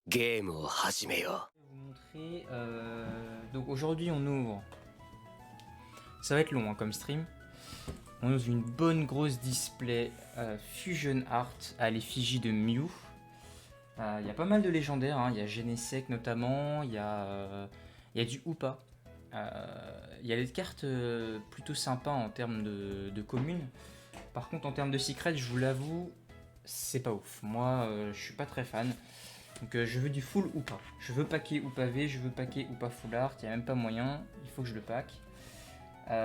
ゲームを始めよJe vais vous montrer. Donc aujourd'hui on ouvre. Ça va être long hein, comme stream. On ouvre une bonne grosse display Fusion Art à l'effigie de Mew. Il y a pas mal de légendaires, il y a Genesec notamment, il y a du Hoopa. Il y a des cartes plutôt sympas en termes de communes. Par contre en termes de secret, je vous l'avoue, c'est pas ouf. Moi je suis pas très fan. Donc je veux du full Hoopa. Je veux paquer Hoopa V, je veux paquer Hoopa Full Art, il n'y a même pas moyen, il faut que je le pack.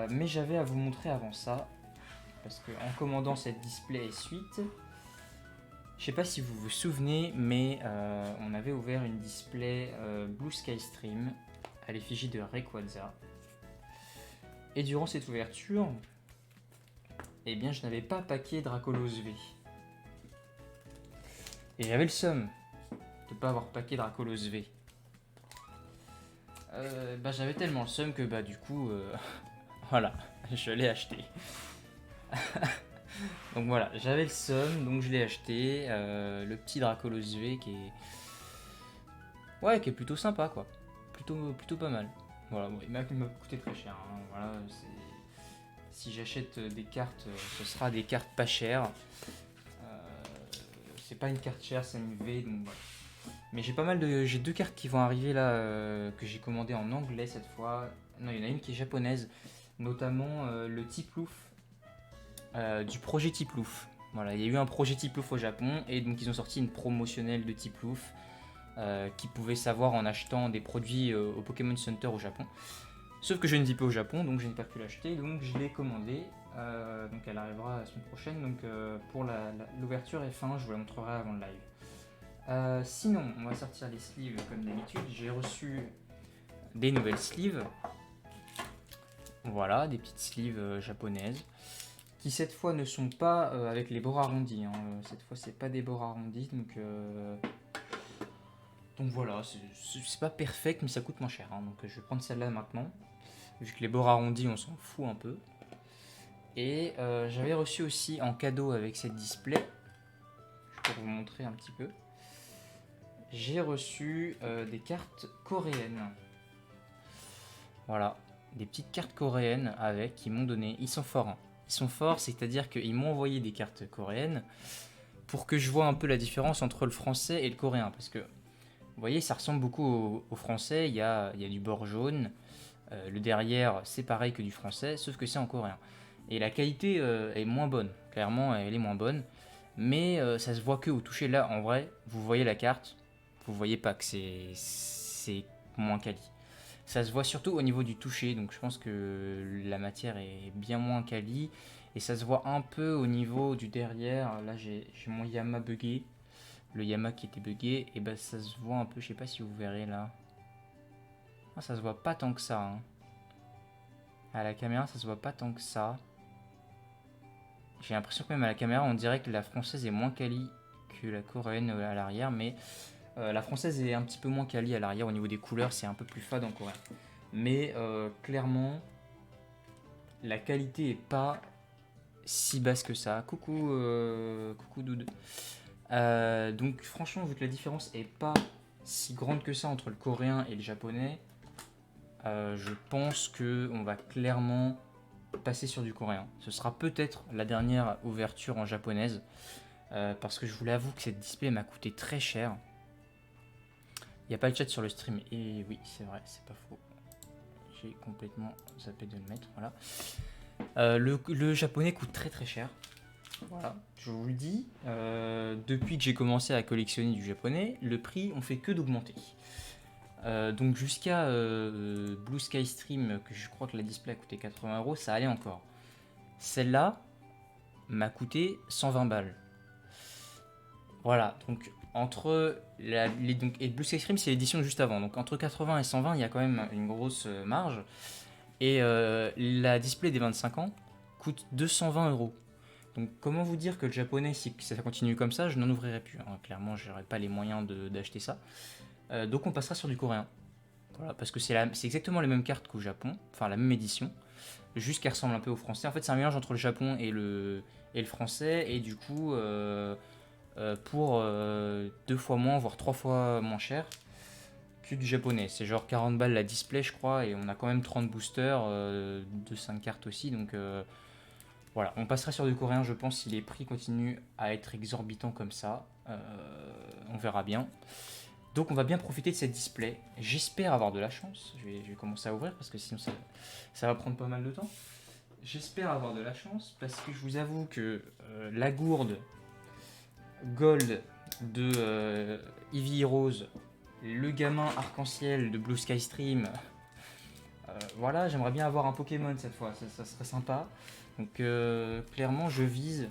Mais j'avais à vous montrer avant ça, parce que en commandant cette display et suite, je sais pas si vous vous souvenez, mais on avait ouvert une display Blue Sky Stream à l'effigie de Rayquaza. Et durant cette ouverture, eh bien je n'avais pas paqué Dracolos V. Et j'avais le seum de pas avoir paqué Dracolos V. J'avais tellement le seum que du coup, voilà, je l'ai acheté. Donc voilà, j'avais le seum, donc je l'ai acheté. Le petit Dracolos V qui est... Ouais, qui est plutôt sympa quoi. Plutôt pas mal. Voilà, bon, il m'a coûté très cher. Hein. Voilà, si j'achète des cartes, ce sera des cartes pas chères. C'est pas une carte chère, c'est une V, donc voilà. Mais j'ai deux cartes qui vont arriver là, que j'ai commandé en anglais cette fois. Non, il y en a une qui est japonaise, notamment le Tiplouf, du projet Tiplouf. Voilà, il y a eu un projet Tiplouf au Japon, et donc ils ont sorti une promotionnelle de Tiplouf, qui pouvait savoir en achetant des produits au Pokémon Center au Japon. Sauf que je ne vis pas au Japon, donc je n'ai pas pu l'acheter, donc je l'ai commandé. Donc elle arrivera la semaine prochaine, donc pour l'ouverture et fin, je vous la montrerai avant le live. Sinon, on va sortir les sleeves comme d'habitude. J'ai reçu des nouvelles sleeves. Voilà, des petites sleeves japonaises. Qui cette fois ne sont pas avec les bords arrondis. Hein. Cette fois, c'est pas des bords arrondis. Donc voilà, c'est pas perfect, mais ça coûte moins cher. Hein. Donc je vais prendre celle-là maintenant. Vu que les bords arrondis, on s'en fout un peu. Et j'avais reçu aussi en cadeau avec cette display. Je peux vous montrer un petit peu. J'ai reçu des cartes coréennes. Voilà, des petites cartes coréennes avec, qu'ils m'ont donné. Ils sont forts. Hein. Ils sont forts, c'est-à-dire qu'ils m'ont envoyé des cartes coréennes pour que je vois un peu la différence entre le français et le coréen. Parce que, vous voyez, ça ressemble beaucoup au français. Il y a du bord jaune. Le derrière, c'est pareil que du français, sauf que c'est en coréen. Et la qualité est moins bonne. Clairement, elle est moins bonne. Mais ça se voit que au toucher. Là, en vrai, vous voyez la carte. Vous voyez pas que c'est moins quali. Ça se voit surtout au niveau du toucher, donc je pense que la matière est bien moins quali. Et ça se voit un peu au niveau du derrière. Là, j'ai mon Yama buggé. Le Yama qui était buggé. Et ça se voit un peu, je sais pas si vous verrez là. Ah, ça se voit pas tant que ça. Hein. À la caméra, ça se voit pas tant que ça. J'ai l'impression que même à la caméra, on dirait que la française est moins quali que la coréenne à l'arrière, mais la française est un petit peu moins quali à l'arrière au niveau des couleurs, c'est un peu plus fade en coréen. Mais clairement, la qualité est pas si basse que ça. Coucou, coucou Doud. Donc franchement, vu que la différence est pas si grande que ça entre le coréen et le japonais, je pense que on va clairement passer sur du coréen. Ce sera peut-être la dernière ouverture en japonaise, parce que je vous l'avoue que cette display m'a coûté très cher. Il n'y a pas le chat sur le stream, et oui, c'est vrai, c'est pas faux. J'ai complètement zappé de le mettre, voilà. Le japonais coûte très très cher. Voilà, je vous le dis. Depuis que j'ai commencé à collectionner du japonais, le prix on fait que d'augmenter. Donc jusqu'à Blue Sky Stream, que je crois que la display a coûté 80 €, ça allait encore. Celle-là m'a coûté 120 balles. Voilà, donc entre et Blue Sky Stream c'est l'édition juste avant, donc entre 80 et 120 il y a quand même une grosse marge. Et la display des 25 ans coûte 220 €. Donc comment vous dire que le japonais, si ça continue comme ça, je n'en ouvrirai plus. Hein. Clairement, j'aurais pas les moyens d'acheter ça. Donc on passera sur du coréen. Voilà, parce que c'est exactement les mêmes cartes qu'au Japon, enfin la même édition, juste qu'elle ressemble un peu au français. En fait, c'est un mélange entre le Japon et le français, et du coup, pour 2 fois moins, voire 3 fois moins cher que du japonais. C'est genre 40 balles la display, je crois, et on a quand même 30 boosters, de 5 cartes aussi. Donc voilà, on passera sur du coréen, je pense, si les prix continuent à être exorbitants comme ça. On verra bien. Donc on va bien profiter de cette display. J'espère avoir de la chance. Je vais commencer à ouvrir parce que sinon ça va prendre pas mal de temps. J'espère avoir de la chance parce que je vous avoue que la gourde Gold de Eevee Rose, le gamin arc-en-ciel de Blue Sky Stream, voilà, j'aimerais bien avoir un Pokémon cette fois, ça serait sympa. Donc clairement je vise,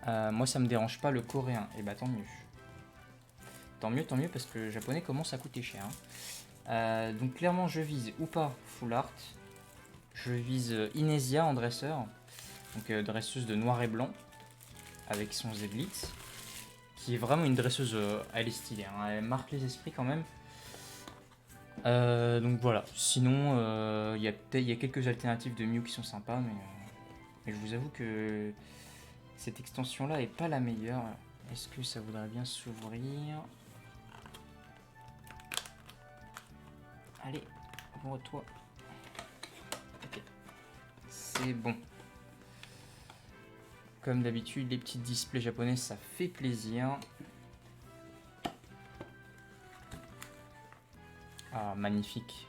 moi ça me dérange pas le coréen, et bah tant mieux. Tant mieux parce que le japonais commence à coûter cher. Hein. Donc clairement je vise ou pas Full Art, je vise Inesia en dresseur, donc dresseuse de noir et blanc, avec son Zeblitz, qui est vraiment une dresseuse, elle est stylée, hein, elle marque les esprits quand même. Donc voilà, sinon il y a quelques alternatives de Mew qui sont sympas, mais je vous avoue que cette extension là est pas la meilleure. Est-ce que ça voudrait bien s'ouvrir? Allez, ouvre-toi. Ok, c'est bon. Comme d'habitude, les petits displays japonais, ça fait plaisir. Ah, magnifique.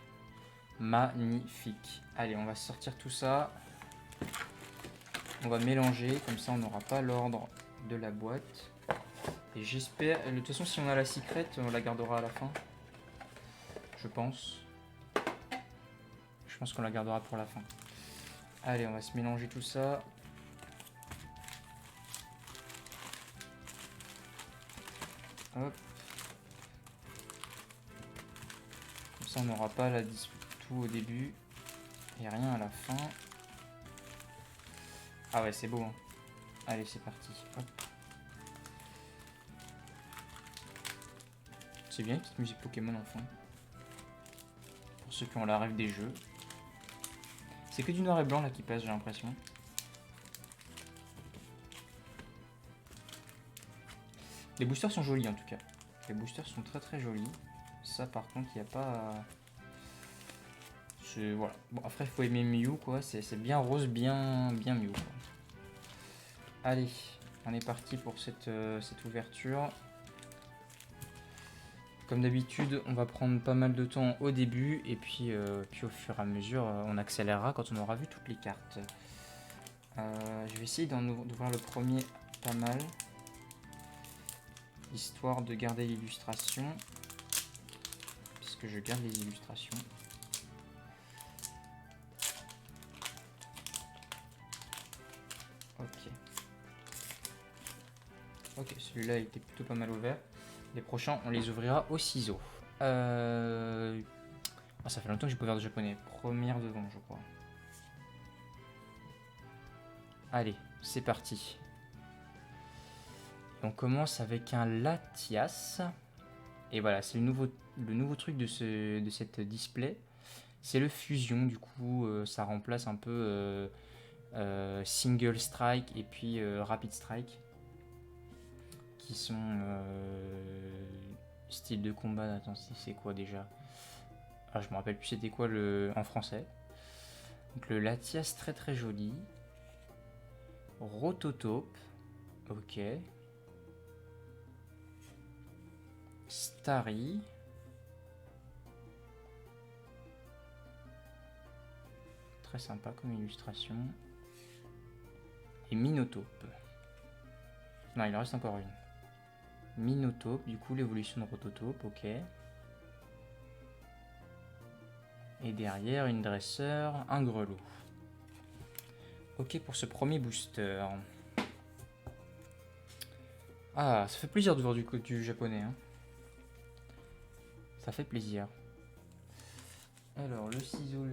Magnifique. Allez, on va sortir tout ça. On va mélanger, comme ça on n'aura pas l'ordre de la boîte. Et j'espère... De toute façon, si on a la secrète, on la gardera à la fin. Je pense. Je pense qu'on la gardera pour la fin. Allez, on va se mélanger tout ça. Hop. Comme ça, on n'aura pas tout au début et rien à la fin. Ah ouais, c'est beau. Hein. Allez, c'est parti. Hop. C'est bien, une petite musique Pokémon enfin. Pour ceux qui ont la rêve des jeux. C'est que du noir et blanc là qui passe, j'ai l'impression. Les boosters sont jolis en tout cas. Les boosters sont très très jolis. Ça par contre, il n'y a pas... Voilà. Bon, après, il faut aimer Mew quoi. C'est bien rose, bien Mew quoi. Allez, on est parti pour cette ouverture. Comme d'habitude, on va prendre pas mal de temps au début et puis au fur et à mesure, on accélérera quand on aura vu toutes les cartes. Je vais essayer d'ouvrir le premier pas mal, histoire de garder l'illustration, puisque je garde les illustrations. Ok, celui-là était plutôt pas mal ouvert. Les prochains, on les ouvrira au ciseau. Ça fait longtemps que j'ai pas ouvert de japonais. Première devant, je crois. Allez, c'est parti. On commence avec un Latias. Et voilà, c'est le nouveau truc de cette display. C'est le fusion, du coup, ça remplace un peu Single Strike et puis Rapid Strike. Qui sont style de combat. Attends, c'est quoi déjà? Ah, je me rappelle plus c'était quoi en français. Donc le Latias très très joli. Rototope. Ok. Starry. Très sympa comme illustration. Et Minotape. Non, il en reste encore une. Minotape, du coup l'évolution de Rototope, ok. Et derrière une dresseur, un grelot. Ok pour ce premier booster. Ah, ça fait plaisir de voir du japonais. Hein. Ça fait plaisir. Alors le ciseau.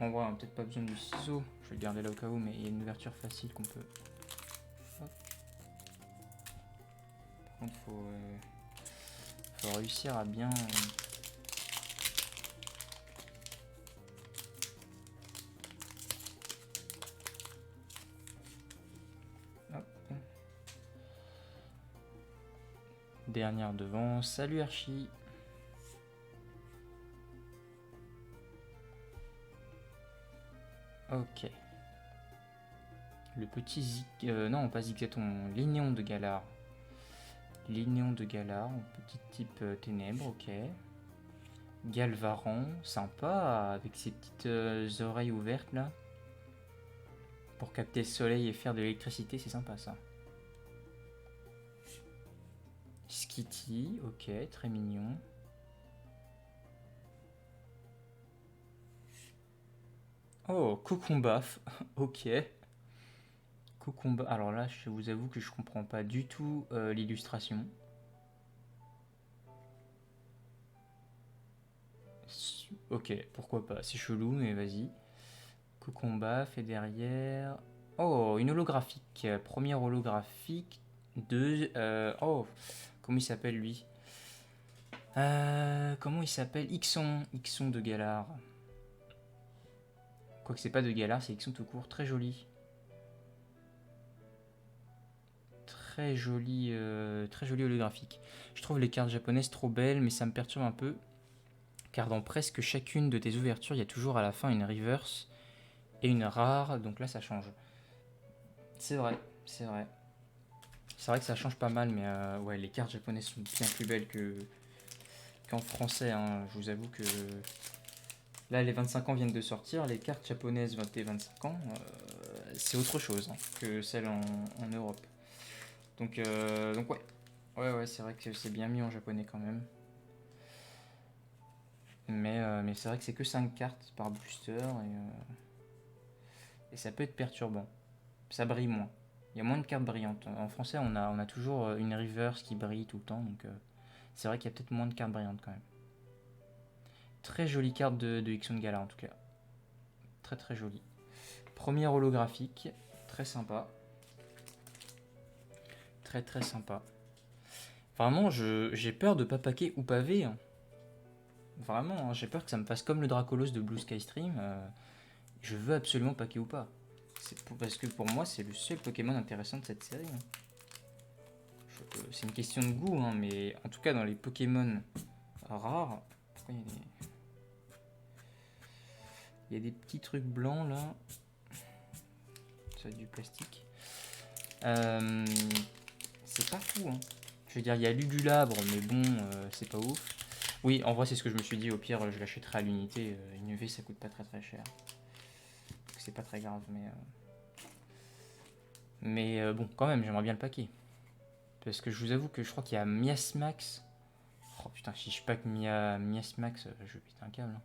En vrai, on n'a peut-être pas besoin du ciseau. Je vais le garder là au cas où, mais il y a une ouverture facile qu'on peut... Hop. Par contre, faut réussir à bien... Dernière devant. Salut Archie. Ok. Le petit non, pas Zigzaton. Linéon de Galar. Linéon de Galar. Petit type ténèbres, ok. Galvaran, sympa, avec ses petites oreilles ouvertes là. Pour capter le soleil et faire de l'électricité, c'est sympa ça. Skitty, ok, très mignon. Oh, Cocombaf, ok. Cocombaf, alors là, je vous avoue que je comprends pas du tout l'illustration. Ok, pourquoi pas, c'est chelou, mais vas-y. Cocombaf, et derrière... Oh, une holographique, première holographique de... oh, comment il s'appelle lui? Comment il s'appelle? Ixon de Galar. Quoique c'est pas de Galar, c'est Ixon tout court. Très joli. Très joli holographique. Je trouve les cartes japonaises trop belles, mais ça me perturbe un peu. Car dans presque chacune de tes ouvertures, il y a toujours à la fin une reverse et une rare. Donc là, ça change. C'est vrai, c'est vrai. C'est vrai que ça change pas mal, mais ouais, les cartes japonaises sont bien plus belles qu'en français. Hein. Je vous avoue que là, les 25 ans viennent de sortir. Les cartes japonaises 20 et 25 ans, c'est autre chose hein, que celles en Europe. Donc ouais. Ouais, c'est vrai que c'est bien mis en japonais quand même. Mais c'est vrai que c'est que 5 cartes par booster et ça peut être perturbant. Ça brille moins. Il y a moins de cartes brillantes. En français, on a toujours une reverse qui brille tout le temps, donc c'est vrai qu'il y a peut-être moins de cartes brillantes quand même. Très jolie carte de Ixon Gala en tout cas. Très très jolie. Première holographique, très sympa. Très très sympa. Vraiment, j'ai peur de pas paquer ou pavé. Hein. Vraiment, hein, j'ai peur que ça me fasse comme le Dracolos de Blue Sky Stream. Je veux absolument paquer ou pas. Parce que pour moi, c'est le seul Pokémon intéressant de cette série. Hein. C'est une question de goût, hein, mais en tout cas, dans les Pokémon rares, pourquoi il y a des petits trucs blancs là. Ça du plastique. C'est pas fou, hein. Je veux dire, il y a Lugulabre, mais bon, c'est pas ouf. Oui, en vrai, c'est ce que je me suis dit. Au pire, je l'achèterai à l'unité. Une V, ça coûte pas très très cher. C'est pas très grave, mais bon, quand même, j'aimerais bien le paquet. Parce que je vous avoue que je crois qu'il y a Miasmax. Oh putain, si je pack Miasmax, je vais péter un câble. Hein.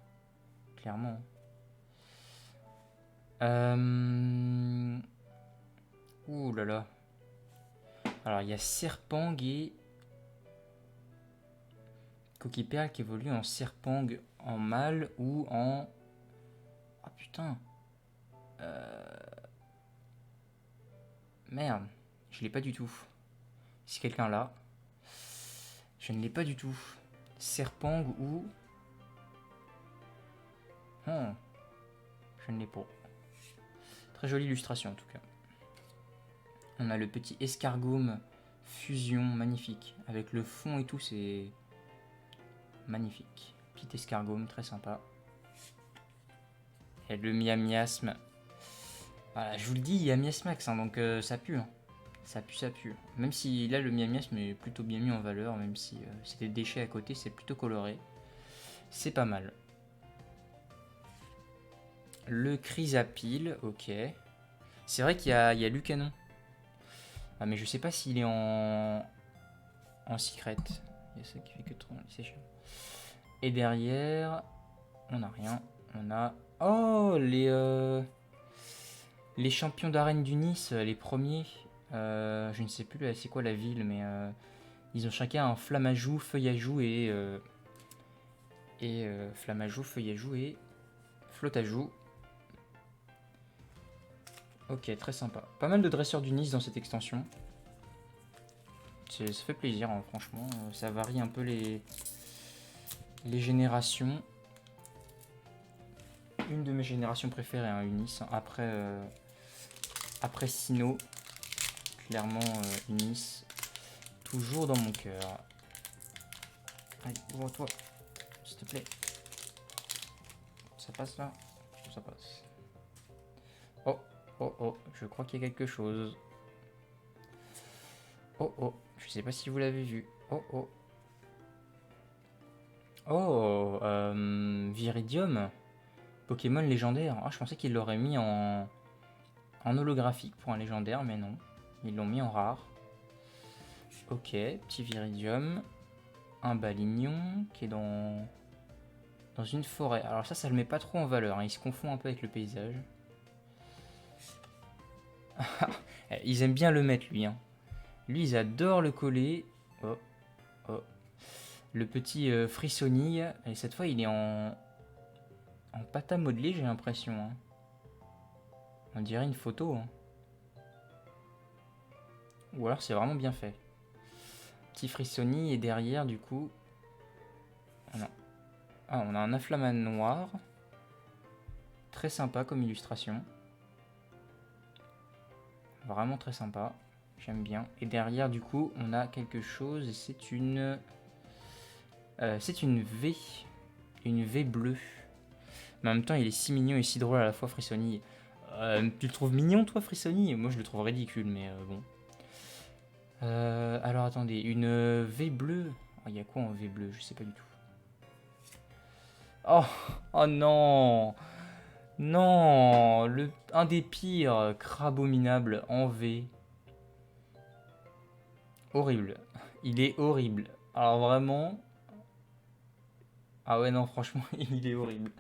Clairement. Ouh là là. Alors, il y a Serpang et Coquille-Perle qui évolue en Serpang en mâle ou en... Oh putain. Merde, je l'ai pas du tout. Si quelqu'un l'a, je ne l'ai pas du tout. Serpang ou... je ne l'ai pas. Très jolie illustration en tout cas. On a le petit escargome fusion, magnifique. Avec le fond et tout, c'est magnifique. Petit escargome, très sympa. Et le miasme. Voilà, je vous le dis, il y a Miasmax, hein, donc ça pue. Hein. Ça pue. Même si là, le miasme est plutôt bien mis en valeur, même si c'est des déchets à côté, c'est plutôt coloré. C'est pas mal. Le Chrysapile, ok. C'est vrai qu'il y a Lucanon. Ah, mais je sais pas s'il est en secret. Il y a ça qui fait que trop. C'est chiant. Et derrière, on a rien. On a... Oh, les champions d'arène du Nice, les premiers. Je ne sais plus c'est quoi la ville, mais ils ont chacun un Flammajou, Feuillajou et... Flammajou, Feuillajou et... Flottajou. Ok, très sympa. Pas mal de dresseurs du Nice dans cette extension. Ça fait plaisir, hein, franchement. Ça varie un peu les générations. Une de mes générations préférées, hein, Unis. Après Sinnoh, clairement Unis. toujours dans mon cœur. Allez, ouvre-toi, s'il te plaît. Ça passe là? Ça passe. Oh, oh, oh, je crois qu'il y a quelque chose. Oh, oh, je sais pas si vous l'avez vu. Oh, oh. Oh, Viridium. Pokémon légendaire. Ah, je pensais qu'ils l'auraient mis en holographique pour un légendaire, mais non. Ils l'ont mis en rare. Ok, petit Viridium. Un Balignon qui est dans une forêt. Alors ça le met pas trop en valeur, hein. Il se confond un peu avec le paysage. Ils aiment bien le mettre, lui. Hein. Lui, ils adorent le coller. Oh, oh. Le petit Frissonille. Et cette fois, il est en pâte à modeler, j'ai l'impression. Hein. On dirait une photo. Hein. Ou alors, c'est vraiment bien fait. Petit Frissonille et derrière, du coup... on a un Afflaman noir. Très sympa comme illustration. Vraiment très sympa. J'aime bien. Et derrière, du coup, on a quelque chose. Et c'est une... c'est une V. Une V bleue. Mais en même temps, il est si mignon et si drôle à la fois, Frissonille. Tu le trouves mignon, toi, Frissonille? Moi, je le trouve ridicule, mais bon. Alors, attendez. Une V bleue. Il y a quoi en V bleu? Je sais pas du tout. Oh, oh non! Non! Un des pires Crabominable en V. Horrible. Il est horrible. Alors vraiment... Ah ouais, non, franchement, il est horrible.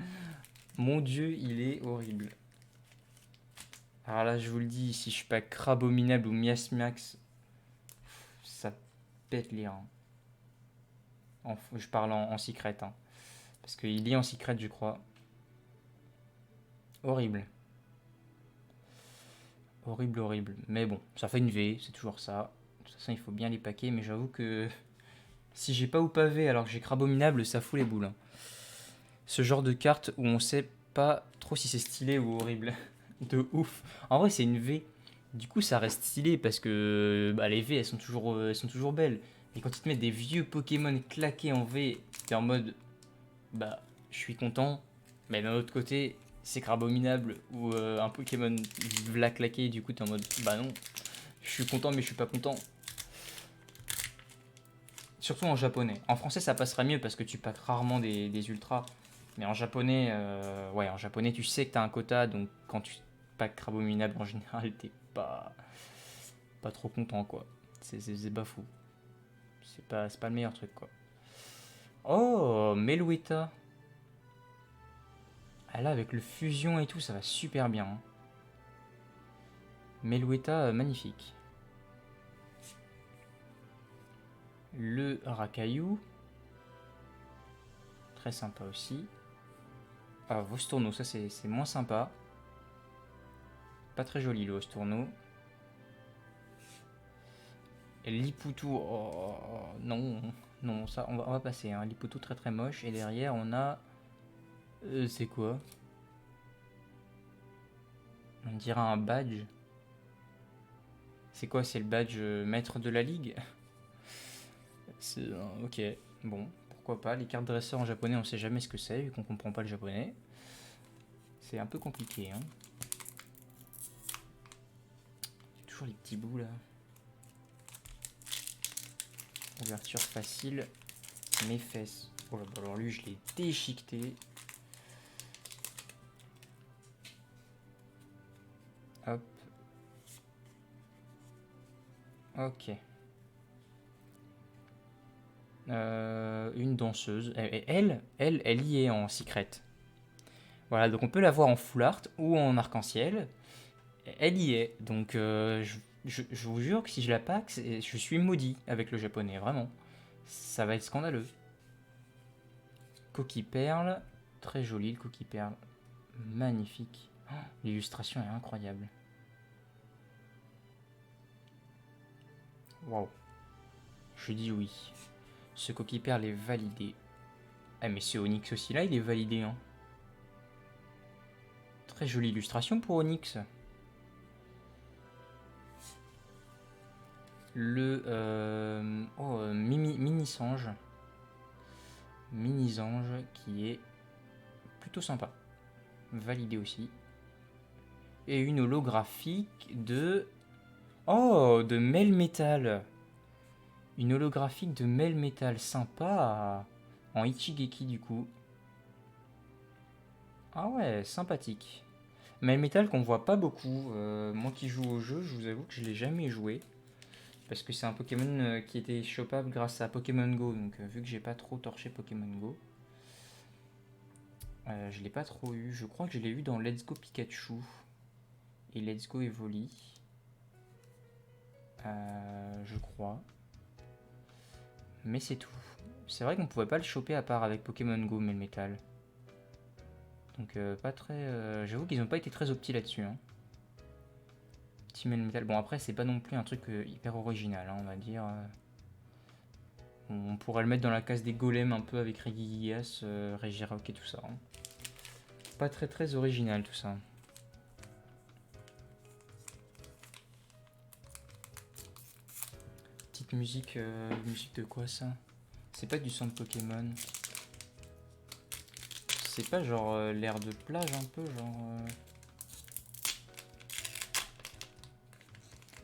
Mon Dieu, il est horrible. Alors là, je vous le dis, si je suis pas Crabominable ou Miasmax, ça pète les reins. Je parle en secret, hein. Parce qu'il est en secret, je crois. Horrible. Horrible, horrible. Mais bon, ça fait une V, c'est toujours ça. De toute façon, il faut bien les paquer, mais j'avoue que... Si j'ai pas ou pavé alors que j'ai Crabominable, ça fout les boules. Hein. Ce genre de carte où on sait pas trop si c'est stylé ou horrible. De ouf. En vrai, c'est une V. Du coup, ça reste stylé parce que les V, elles sont toujours belles. Et quand ils te mettent des vieux Pokémon claqués en V, t'es en mode, je suis content. Mais d'un autre côté, c'est Crabominable ou un Pokémon v'là claqué. Du coup, t'es en mode, non, je suis content, mais je suis pas content. Surtout en japonais. En français, ça passerait mieux parce que tu packs rarement des ultras. Mais en japonais, en japonais, tu sais que t'as un quota, donc quand tu packs Crabominable, en général, t'es pas trop content, quoi. C'est pas fou. C'est pas le meilleur truc, quoi. Oh, Meloetta. Ah là, avec le fusion et tout, ça va super bien. Hein. Meloetta, magnifique. Le Rakayu. Très sympa aussi. Ah, Vostourno, ça c'est moins sympa. Pas très joli le Vostourno. Et Liputu, oh, non, non, ça on va passer. Hein. Liputu très très moche. Et derrière on a... c'est quoi? On dirait un badge. C'est quoi? C'est le badge maître de la ligue? Ok, bon, pourquoi pas. Les cartes dresseurs en japonais, on sait jamais ce que c'est, vu qu'on comprend pas le japonais. C'est un peu compliqué, hein. Toujours les petits bouts, là. Ouverture facile. Mes fesses. Oh là, alors lui, je l'ai déchiqueté. Hop. Ok. Une danseuse. Elle y est en secret. Voilà, donc on peut la voir en full art ou en arc-en-ciel. Elle y est. Donc je vous jure que si je la pack, je suis maudit avec le japonais, vraiment. Ça va être scandaleux. Coquille perle. Très joli le coquille perle. Magnifique. Oh, l'illustration est incroyable. Waouh. Je dis oui. Ce coquille perle est validé. Ah mais ce Onyx aussi là, il est validé. Hein. Très jolie illustration pour Onyx. Le Mini-Sange. Mini-Zange qui est plutôt sympa. Validé aussi. Et une holographique de... Oh, de Melmetal. Une holographique de Melmetal sympa. En Ichigeki du coup. Ah ouais, sympathique. Melmetal qu'on voit pas beaucoup. Moi qui joue au jeu, je vous avoue que je l'ai jamais joué. Parce que c'est un Pokémon qui était chopable grâce à Pokémon Go. Donc vu que j'ai pas trop torché Pokémon Go, je l'ai pas trop eu. Je crois que je l'ai eu dans Let's Go Pikachu et Let's Go Evoli. Je crois. Mais c'est tout. C'est vrai qu'on pouvait pas le choper à part avec Pokémon Go, Melmetal. Donc pas très... J'avoue qu'ils ont pas été très optis là-dessus. Hein. Petit Melmetal. Bon après c'est pas non plus un truc hyper original, hein, on va dire. On pourrait le mettre dans la case des golems un peu avec Regigigas, Regirock et tout ça. Hein. Pas très très original tout ça. Petite musique, musique de quoi ça? C'est pas du son de Pokémon. C'est pas genre l'air de plage un peu, genre...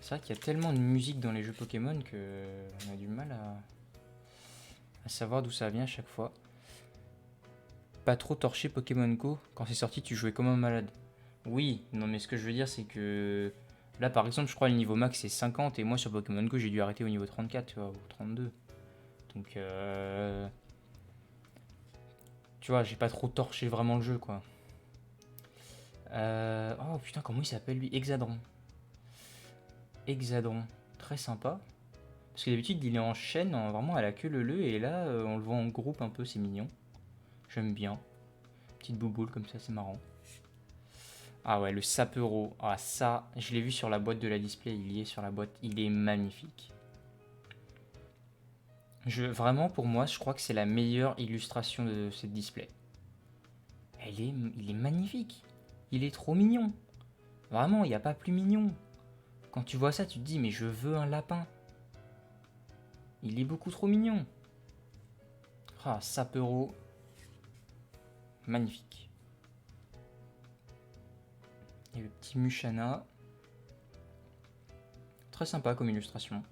C'est vrai qu'il y a tellement de musique dans les jeux Pokémon que on a du mal à savoir d'où ça vient à chaque fois. Pas trop torché Pokémon Go. Quand c'est sorti, tu jouais comme un malade. Oui, non mais ce que je veux dire c'est que... Là par exemple, je crois le niveau max c'est 50 et moi sur Pokémon Go j'ai dû arrêter au niveau 34, tu vois, ou 32. Donc tu vois, j'ai pas trop torché vraiment le jeu quoi. Oh putain, comment il s'appelle lui? Hexadron. Hexadron. Très sympa. Parce que d'habitude il est en chaîne, vraiment à la queue leu et là on le voit en groupe un peu, c'est mignon. J'aime bien. Petite bouboule comme ça, c'est marrant. Ah ouais, le Sapero. Ah ça, je l'ai vu sur la boîte de la display, il y est sur la boîte, il est magnifique. Vraiment, pour moi, je crois que c'est la meilleure illustration de cette display. Il est magnifique. Il est trop mignon. Vraiment, il n'y a pas plus mignon. Quand tu vois ça, tu te dis, mais je veux un lapin. Il est beaucoup trop mignon. Ah, Sapero. Magnifique. Et le petit Mushana. Très sympa comme illustration.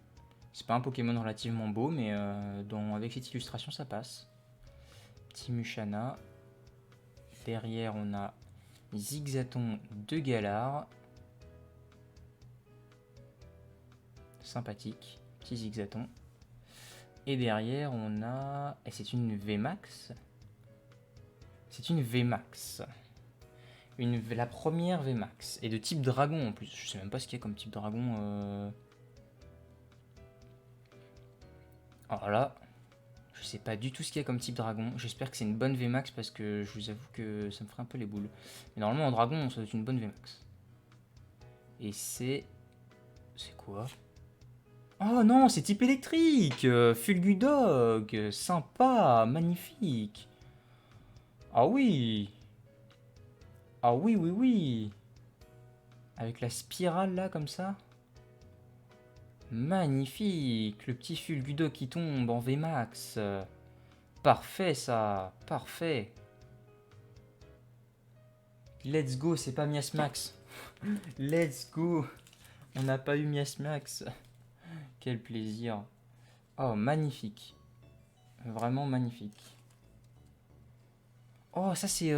C'est pas un Pokémon relativement beau, mais avec cette illustration, ça passe. Petit Mushana. Derrière, on a Zigzaton de Galar. Sympathique. Petit Zigzaton. Et derrière, on a... Et c'est une VMAX. C'est une VMAX. La première VMAX. Et de type dragon en plus. Je sais même pas ce qu'il y a comme type dragon. Alors là, je sais pas du tout ce qu'il y a comme type dragon. J'espère que c'est une bonne VMAX parce que je vous avoue que ça me ferait un peu les boules. Mais normalement en dragon, ça doit être une bonne VMAX. Et c'est... C'est quoi? Oh non, c'est type électrique. Fulgudog. Sympa, magnifique. Ah oui. Ah oui, oui, oui. Avec la spirale là, comme ça. Magnifique. Le petit Fulgudog qui tombe en VMAX. Parfait ça. Parfait. Let's go, c'est pas Miasmax. Let's go. On n'a pas eu Miasmax. Quel plaisir. Oh, magnifique. Vraiment magnifique. Oh, ça c'est...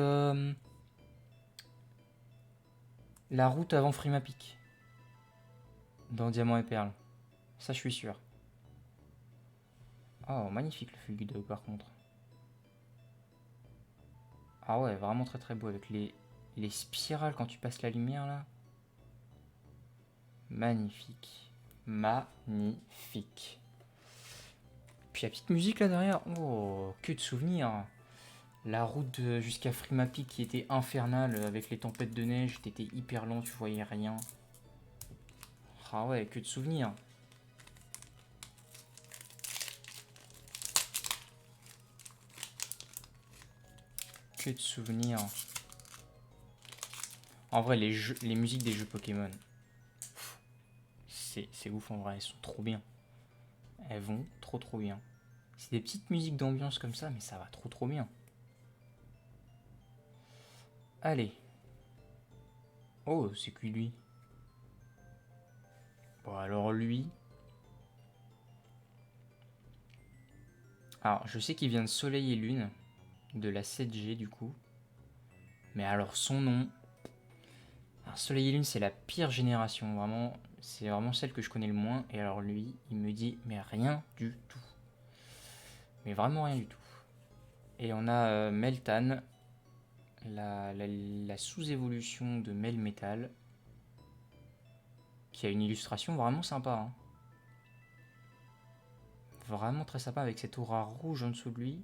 la route avant Frimapic. Dans Diamant et Perle. Ça, je suis sûr. Oh, magnifique le Fulgudog par contre. Ah ouais, vraiment très très beau avec les spirales quand tu passes la lumière là. Magnifique. Magnifique. Puis la petite musique là derrière. Oh, que de souvenirs. La route jusqu'à Frimapic qui était infernale avec les tempêtes de neige. T'étais hyper lent, tu voyais rien. Ah ouais, que de souvenirs. Que de souvenirs. En vrai, les musiques des jeux Pokémon, c'est ouf en vrai, elles sont trop bien. Elles vont trop bien. C'est des petites musiques d'ambiance comme ça, mais ça va trop bien. Allez. Oh, c'est qui lui? Bon, alors lui... Alors, je sais qu'il vient de Soleil et Lune, de la 7G du coup. Mais alors son nom... Alors, Soleil et Lune, c'est la pire génération, vraiment. C'est vraiment celle que je connais le moins. Et alors lui, il me dit, mais rien du tout. Mais vraiment rien du tout. Et on a Meltan, la sous-évolution de Melmetal, qui a une illustration vraiment sympa. Hein. Vraiment très sympa avec cette aura rouge en dessous de lui.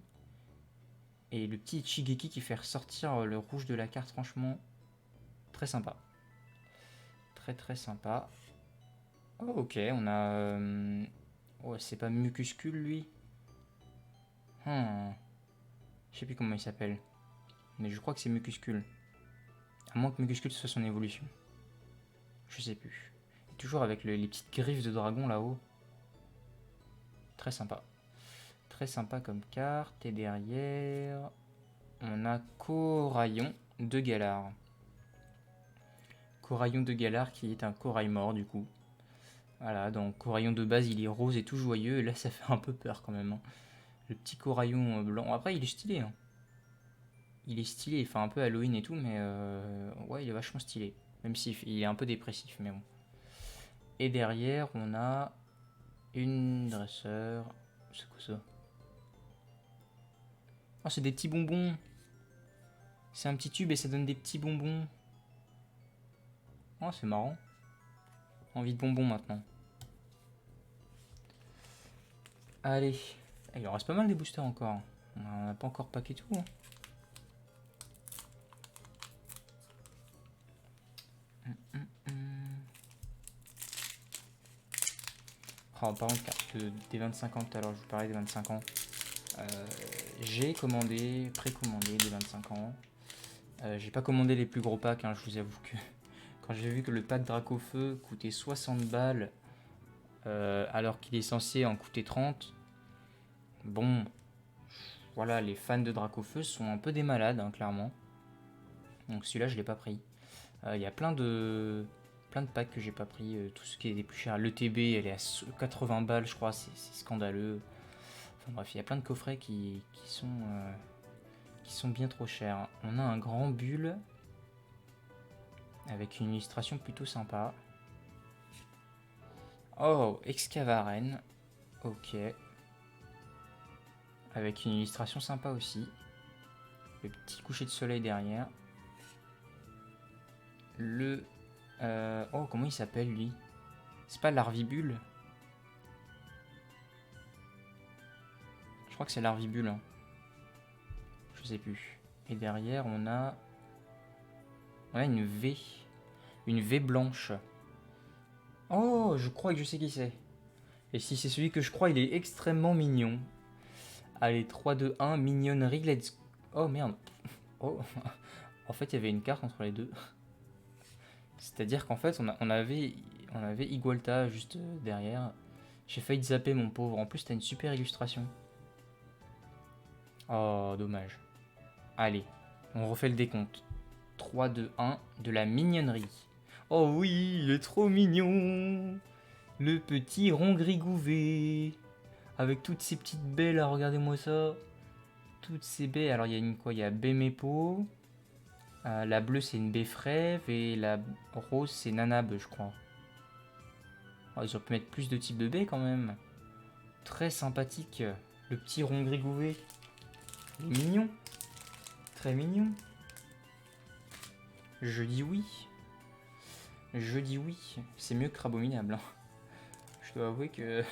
Et le petit Shigeki qui fait ressortir le rouge de la carte, franchement, très sympa. Très sympa. Oh, ok, on a... Oh, c'est pas Mucuscule, lui. Je sais plus comment il s'appelle. Mais je crois que c'est Mucuscule. À moins que Mucuscule soit son évolution. Je sais plus. Et toujours avec les petites griffes de dragon là-haut. Très sympa. Très sympa comme carte. Et derrière, on a Coraillon de Galar. Coraillon de Galar qui est un corail mort du coup. Voilà, donc Coraillon de base il est rose et tout joyeux. Et là ça fait un peu peur quand même. Hein. Le petit Coraillon blanc. Après il est stylé. Hein. Il est stylé, il fait un peu Halloween et tout, mais ouais il est vachement stylé. Même s'il est un peu dépressif, mais bon. Et derrière on a une dresseur. C'est quoi ça? Oh, c'est des petits bonbons. C'est un petit tube et ça donne des petits bonbons. Oh, c'est marrant. Envie de bonbons maintenant. Allez. Il en reste pas mal des boosters encore. On n'a pas encore packé tout. Hein. Oh, par contre, carte des 25 ans tout à l'heure, je vous parlais des 25 ans. J'ai précommandé des 25 ans. J'ai pas commandé les plus gros packs, hein, je vous avoue que quand j'ai vu que le pack Dracofeu coûtait 60 balles alors qu'il est censé en coûter 30, bon, voilà, les fans de Dracofeu sont un peu des malades, hein, clairement. Donc celui-là, je l'ai pas pris. Il y a plein de packs que j'ai pas pris. Tout ce qui est des plus chers. L'ETB, elle est à 80 balles, je crois, c'est scandaleux. Enfin bref, il y a plein de coffrets qui sont bien trop chers. On a un grand bulle avec une illustration plutôt sympa. Oh, Excavaren. Ok. Avec une illustration sympa aussi. Le petit coucher de soleil derrière. Le... oh, comment il s'appelle lui? C'est pas l'Arvibule? Je crois que c'est l'Arvibule. Hein. Je sais plus. Et derrière, on a... Ouais, une V. Une V blanche. Oh, je crois que je sais qui c'est. Et si c'est celui que je crois, il est extrêmement mignon. Allez, 3, 2, 1, mignonnerie, let's... Oh, merde. Oh. En fait, il y avait une carte entre les deux. C'est-à-dire qu'en fait, on avait Igualta juste derrière. J'ai failli te zapper, mon pauvre. En plus, t'as une super illustration. Oh, dommage. Allez, on refait le décompte. 3, 2, 1, de la mignonnerie. Oh oui, il est trop mignon. Le petit rond grigouvé. Avec toutes ces petites baies là, regardez-moi ça. Toutes ces baies. Alors, il y a une quoi? Il y a Bémépo. La bleue, c'est une baie frève. Et la rose, c'est Nanab, je crois. Oh, ils auraient pu mettre plus de types de baies quand même. Très sympathique. Le petit rond grigouvé. Il est mignon. Très mignon. Je dis oui. Je dis oui. C'est mieux que Crabominable. Hein. Je dois avouer que...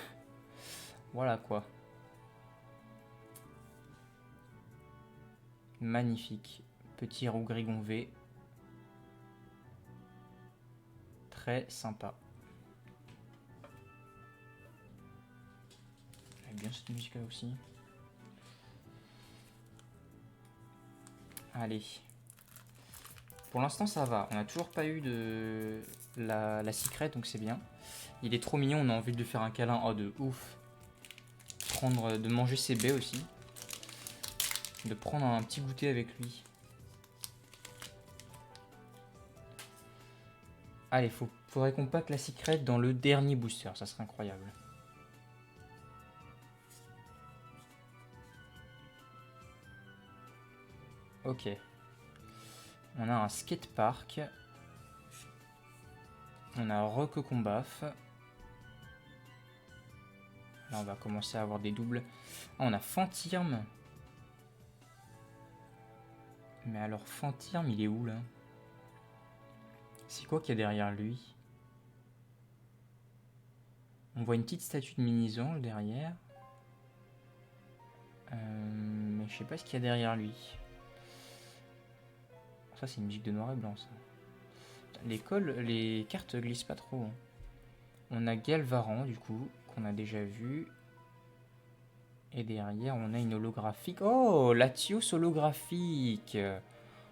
Voilà quoi. Magnifique. Petit rougrigon V. Très sympa. J'aime bien cette musique là aussi. Allez. Pour l'instant ça va. On n'a toujours pas eu de la secret donc c'est bien. Il est trop mignon, on a envie de lui faire un câlin. Oh, de ouf. De manger ses baies aussi. De prendre un petit goûter avec lui. Allez, faudrait qu'on pack la secret dans le dernier booster, ça serait incroyable. Ok. On a un skatepark. On a un Roquecombaf. Là, on va commencer à avoir des doubles. Ah, on a Fantirme. Mais alors, Fantirme, il est où, là? C'est quoi qu'il y a derrière lui? On voit une petite statue de Mini-Zange derrière. Mais je sais pas ce qu'il y a derrière lui. Ça, c'est une musique de noir et blanc, ça. Les cartes glissent pas trop. Hein. On a Galvaran, du coup, qu'on a déjà vu. Et derrière, on a une holographique. Oh, Latios holographique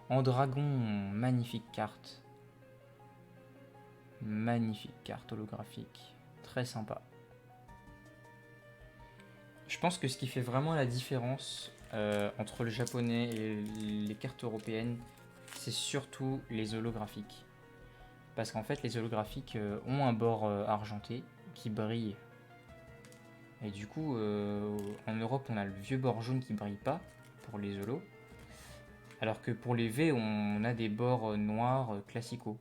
en dragon. Magnifique carte. Magnifique carte holographique. Très sympa. Je pense que ce qui fait vraiment la différence entre le japonais et les cartes européennes, c'est surtout les holographiques. Parce qu'en fait, les holographiques ont un bord argenté qui brille. Et du coup, en Europe, on a le vieux bord jaune qui brille pas pour les holos. Alors que pour les V, on a des bords noirs classicaux.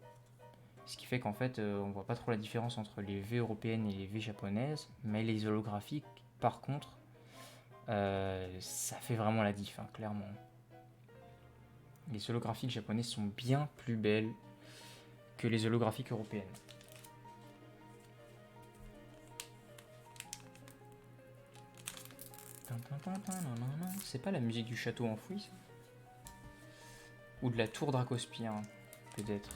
Ce qui fait qu'en fait, on voit pas trop la différence entre les V européennes et les V japonaises. Mais les holographiques, par contre, ça fait vraiment la diff, hein, clairement. Les holographiques japonaises sont bien plus belles que les holographiques européennes. C'est pas la musique du château enfoui, ça? Ou de la tour Dracospire, peut-être.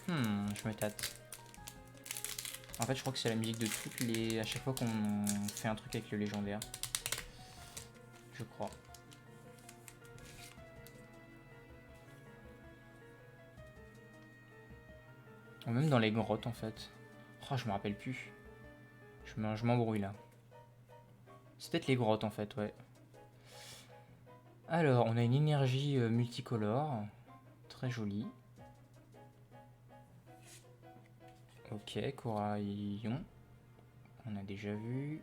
Je me tâte. En fait, je crois que c'est la musique de toutes les... à chaque fois qu'on fait un truc avec le légendaire. Je crois. Ou même dans les grottes, en fait. Oh, je me rappelle plus. Je m'embrouille, là. C'est peut-être les grottes, en fait, ouais. Alors, on a une énergie multicolore. Très jolie. Ok, Coraillon. On a déjà vu.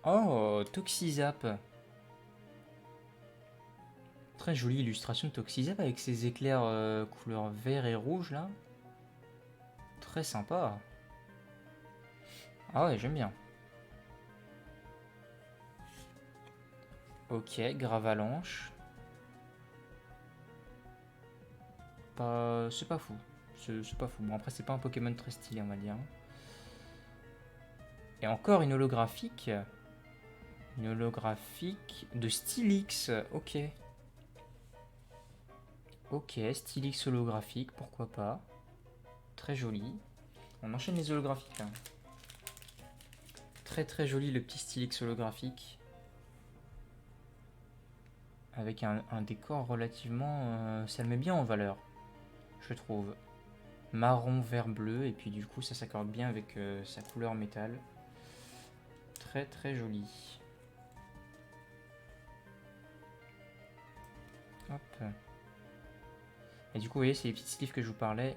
Oh, Toxizap. Très jolie illustration de Toxizap avec ses éclairs couleur vert et rouge là. Très sympa. Ah ouais, j'aime bien. Ok, Gravalanche. C'est pas fou. C'est pas fou. Bon, après, c'est pas un Pokémon très stylé, on va dire. Et encore une holographique. Une holographique de Stylix. Ok. Ok, Stylix holographique, pourquoi pas. Très joli. On enchaîne les holographiques là. Très très joli le petit Stylix holographique. Avec un décor relativement... ça le met bien en valeur, je trouve. Marron, vert, bleu, et puis du coup ça s'accorde bien avec sa couleur métal. Très très joli. Hop. Et du coup, vous voyez, c'est les petites sleeves que je vous parlais.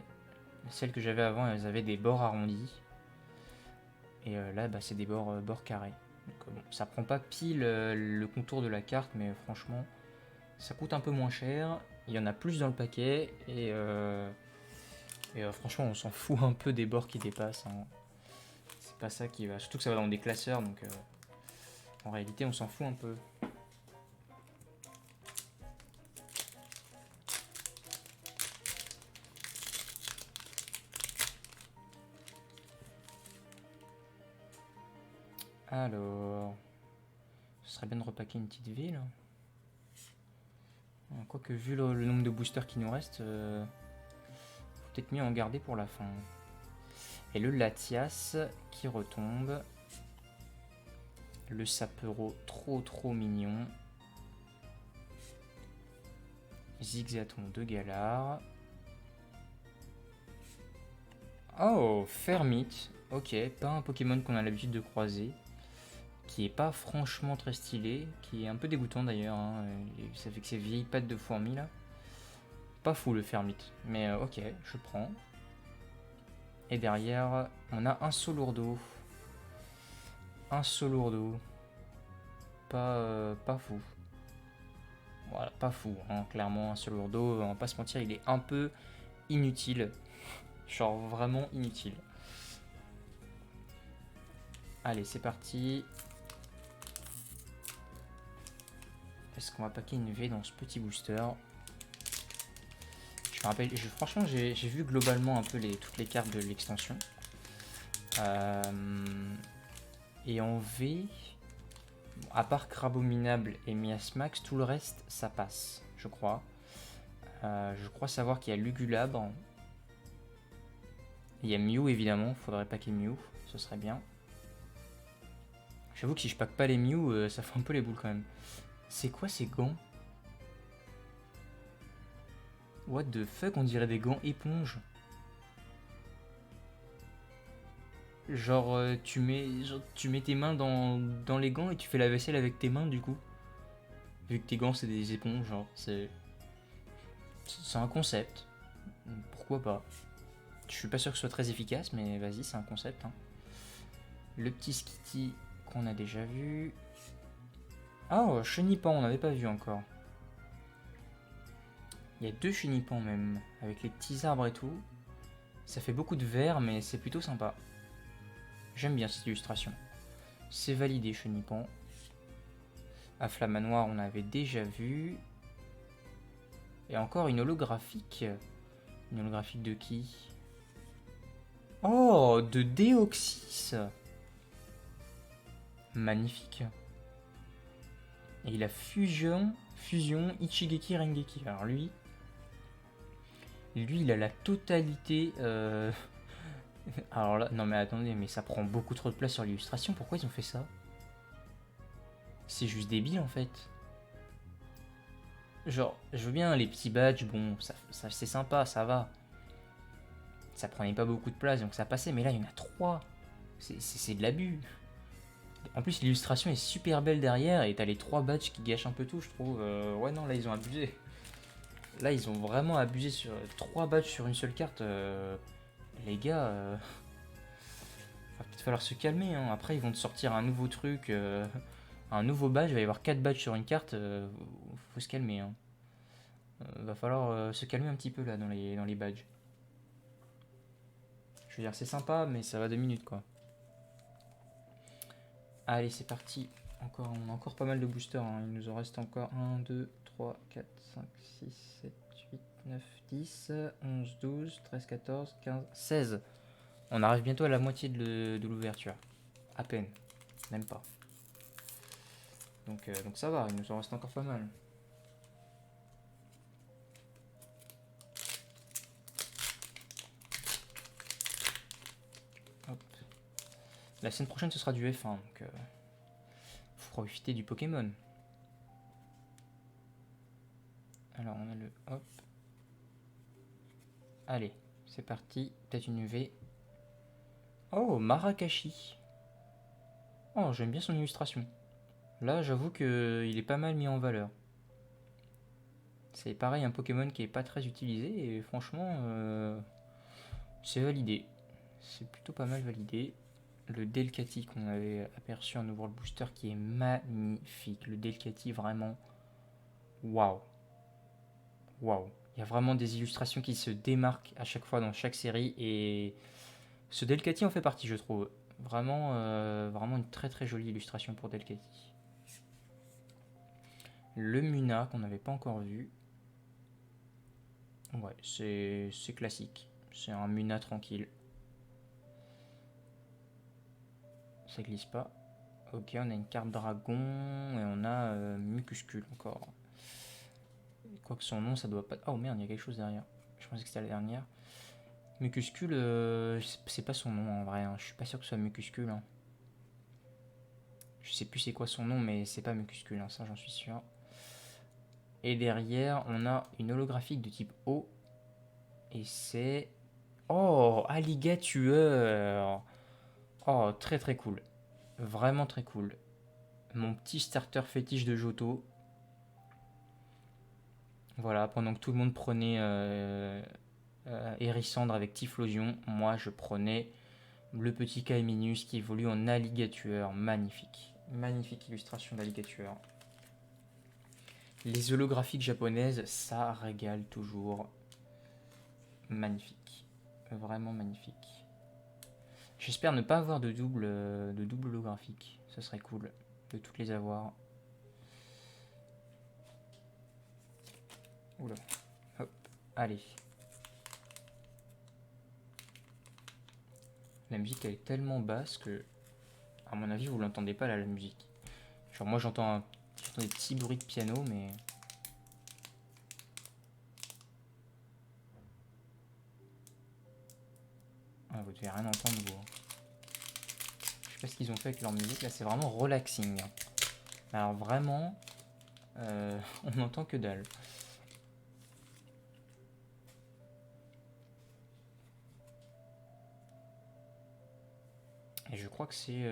Celles que j'avais avant, elles avaient des bords arrondis. Et là, bah, c'est des bords carrés. Donc, bon, ça prend pas pile le contour de la carte, mais franchement, ça coûte un peu moins cher. Il y en a plus dans le paquet. Et franchement, on s'en fout un peu des bords qui dépassent. Hein. C'est pas ça qui va. Surtout que ça va dans des classeurs, donc en réalité, on s'en fout un peu. Alors, ce serait bien de repacker une petite ville. Quoique, vu le nombre de boosters qui nous reste, peut-être mieux en garder pour la fin. Et le Latias qui retombe. Le Sapero trop mignon. Zigzaton de Galar. Oh, Fermite. Ok, pas un Pokémon qu'on a l'habitude de croiser. Qui est pas franchement très stylé. Qui est un peu dégoûtant d'ailleurs. Hein, et ça fait que ces vieilles pattes de fourmis là. Pas fou le Fermite. Mais ok, je prends. Et derrière, on a un Solourdo. Un Solourdo. Pas fou. Voilà, pas fou. Hein. Clairement, un Solourdo, on va pas se mentir, il est un peu inutile. Genre vraiment inutile. Allez, c'est parti. Est-ce qu'on va paquer une V dans ce petit booster? Je me rappelle, franchement, j'ai vu globalement un peu toutes les cartes de l'extension. Et en V, à part Crabominable et Miasmax, tout le reste, ça passe, je crois. Je crois savoir qu'il y a Lugulabre. Il y a Mew, évidemment. Faudrait paquer Mew, ce serait bien. J'avoue que si je pack pas les Mew, ça fait un peu les boules quand même. C'est quoi ces gants? What the fuck, on dirait des gants éponges. Genre, tu mets tes mains dans les gants et tu fais la vaisselle avec tes mains du coup. Vu que tes gants c'est des éponges, genre, c'est un concept. Pourquoi pas? Je suis pas sûr que ce soit très efficace, mais vas-y, c'est un concept. Hein. Le petit Skitty qu'on a déjà vu. Oh, Chenipan, on n'avait pas vu encore. Il y a 2 Chenipan même, avec les petits arbres et tout. Ça fait beaucoup de vert, mais c'est plutôt sympa. J'aime bien cette illustration. C'est validé, Chenipan. À Flamanoir, on avait déjà vu. Et encore une holographique. Une holographique de qui? Oh, de Deoxys. Magnifique. Et il a fusion Ichigeki Rengeki. Alors lui, il a la totalité. Alors là, non mais attendez, mais ça prend beaucoup trop de place sur l'illustration. Pourquoi ils ont fait ça? C'est juste débile en fait. Genre, je veux bien les petits badges, bon, ça c'est sympa, ça va. Ça prenait pas beaucoup de place, donc ça passait. Mais là, il y en a 3. C'est de l'abus. En plus, l'illustration est super belle derrière et t'as les 3 badges qui gâchent un peu tout, je trouve. Ouais, non, là, ils ont abusé. Là, ils ont vraiment abusé sur 3 badges sur une seule carte. Les gars, va peut-être falloir se calmer. Hein. Après, ils vont te sortir un nouveau truc, un nouveau badge. Il va y avoir 4 badges sur une carte. Faut se calmer. Hein. Va falloir se calmer un petit peu là dans les badges. Je veux dire, c'est sympa, mais ça va 2 minutes quoi. Allez, c'est parti. On a encore pas mal de boosters. Hein. Il nous en reste encore 1, 2, 3, 4, 5, 6, 7, 8, 9, 10, 11, 12, 13, 14, 15, 16. On arrive bientôt à la moitié de l'ouverture. À peine. Même pas. Donc ça va, il nous en reste encore pas mal. Hop. La semaine prochaine, ce sera du F1. Donc, faut profiter du Pokémon. Alors, on a le hop. Allez, c'est parti. Peut-être une UV. Oh, Marakashi. Oh, j'aime bien son illustration. Là, j'avoue qu'il est pas mal mis en valeur. C'est pareil, un Pokémon qui est pas très utilisé et franchement, c'est validé. C'est plutôt pas mal validé. Le Delcatty qu'on avait aperçu en ouvrant le booster qui est magnifique. Le Delcatty vraiment, waouh. Waouh. Il y a vraiment des illustrations qui se démarquent à chaque fois dans chaque série et ce Delcatty en fait partie, je trouve. Vraiment, vraiment une très très jolie illustration pour Delcatty. Le Muna qu'on n'avait pas encore vu. Ouais, c'est classique. C'est un Muna tranquille. Ça glisse pas. Ok, on a une carte dragon et on a Mucuscule encore. Quoique son nom, ça doit pas. Oh merde, il y a quelque chose derrière. Je pensais que c'était la dernière. Mucuscule, c'est pas son nom en vrai. Hein. Je suis pas sûr que ce soit Mucuscule. Hein. Je sais plus c'est quoi son nom, mais c'est pas Mucuscule, hein, ça j'en suis sûr. Et derrière, on a une holographique de type O. Et c'est Oh, alligator. Oh, très très cool. Vraiment très cool. Mon petit starter fétiche de Johto. Voilà, pendant que tout le monde prenait Hérissandre avec Typhlosion, moi je prenais le petit Kaiminus qui évolue en alligator. Magnifique. Magnifique illustration d'alligator. Les holographiques japonaises, ça régale toujours. Magnifique. Vraiment magnifique. J'espère ne pas avoir de double holographique. Ce serait cool de toutes les avoir. Oula. Hop. Allez. La musique elle est tellement basse que, à mon avis, vous l'entendez pas là, la musique. Genre moi j'entends des petits bruits de piano, mais... Ah, vous devez rien entendre, vous. Je sais pas ce qu'ils ont fait avec leur musique, là c'est vraiment relaxing. Alors vraiment, on n'entend que dalle. Et je crois que c'est...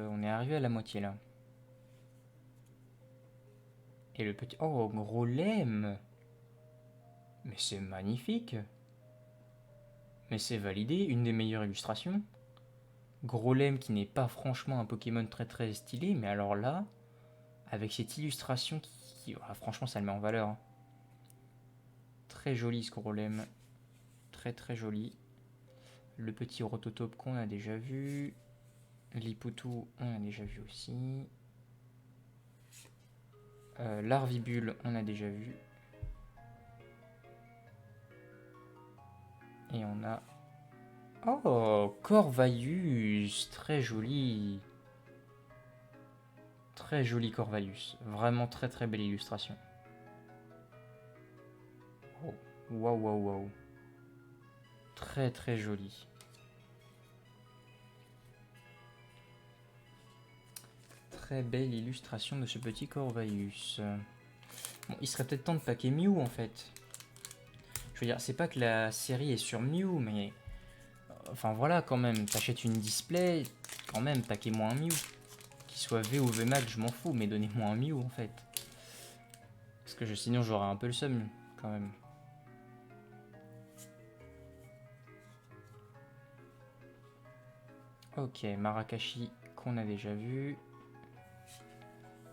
on est arrivé à la moitié là. Et le petit... Oh, gros lemme. Mais c'est magnifique. Mais c'est validé, une des meilleures illustrations. Grolem qui n'est pas franchement un Pokémon très très stylé, mais alors là, avec cette illustration franchement ça le met en valeur. Hein. Très joli ce Grolem. Très très joli. Le petit Rototope qu'on a déjà vu. Lipoutou on a déjà vu aussi. Larvibule on a déjà vu. Et on a... Oh, Corvaius. Très joli. Très joli Corvaius. Vraiment très très belle illustration. Oh, waouh waouh waouh. Très très joli. Très belle illustration de ce petit Corvaius. Bon, il serait peut-être temps de paquer Mew en fait. Je veux dire, c'est pas que la série est sur Mew, mais... Enfin voilà quand même, t'achètes une display, quand même, paquez-moi un Mew. Qu'il soit V ou VMAX, je m'en fous, mais donnez-moi un Mew en fait. Parce que sinon j'aurais un peu le seum quand même. Ok, Marakashi qu'on a déjà vu.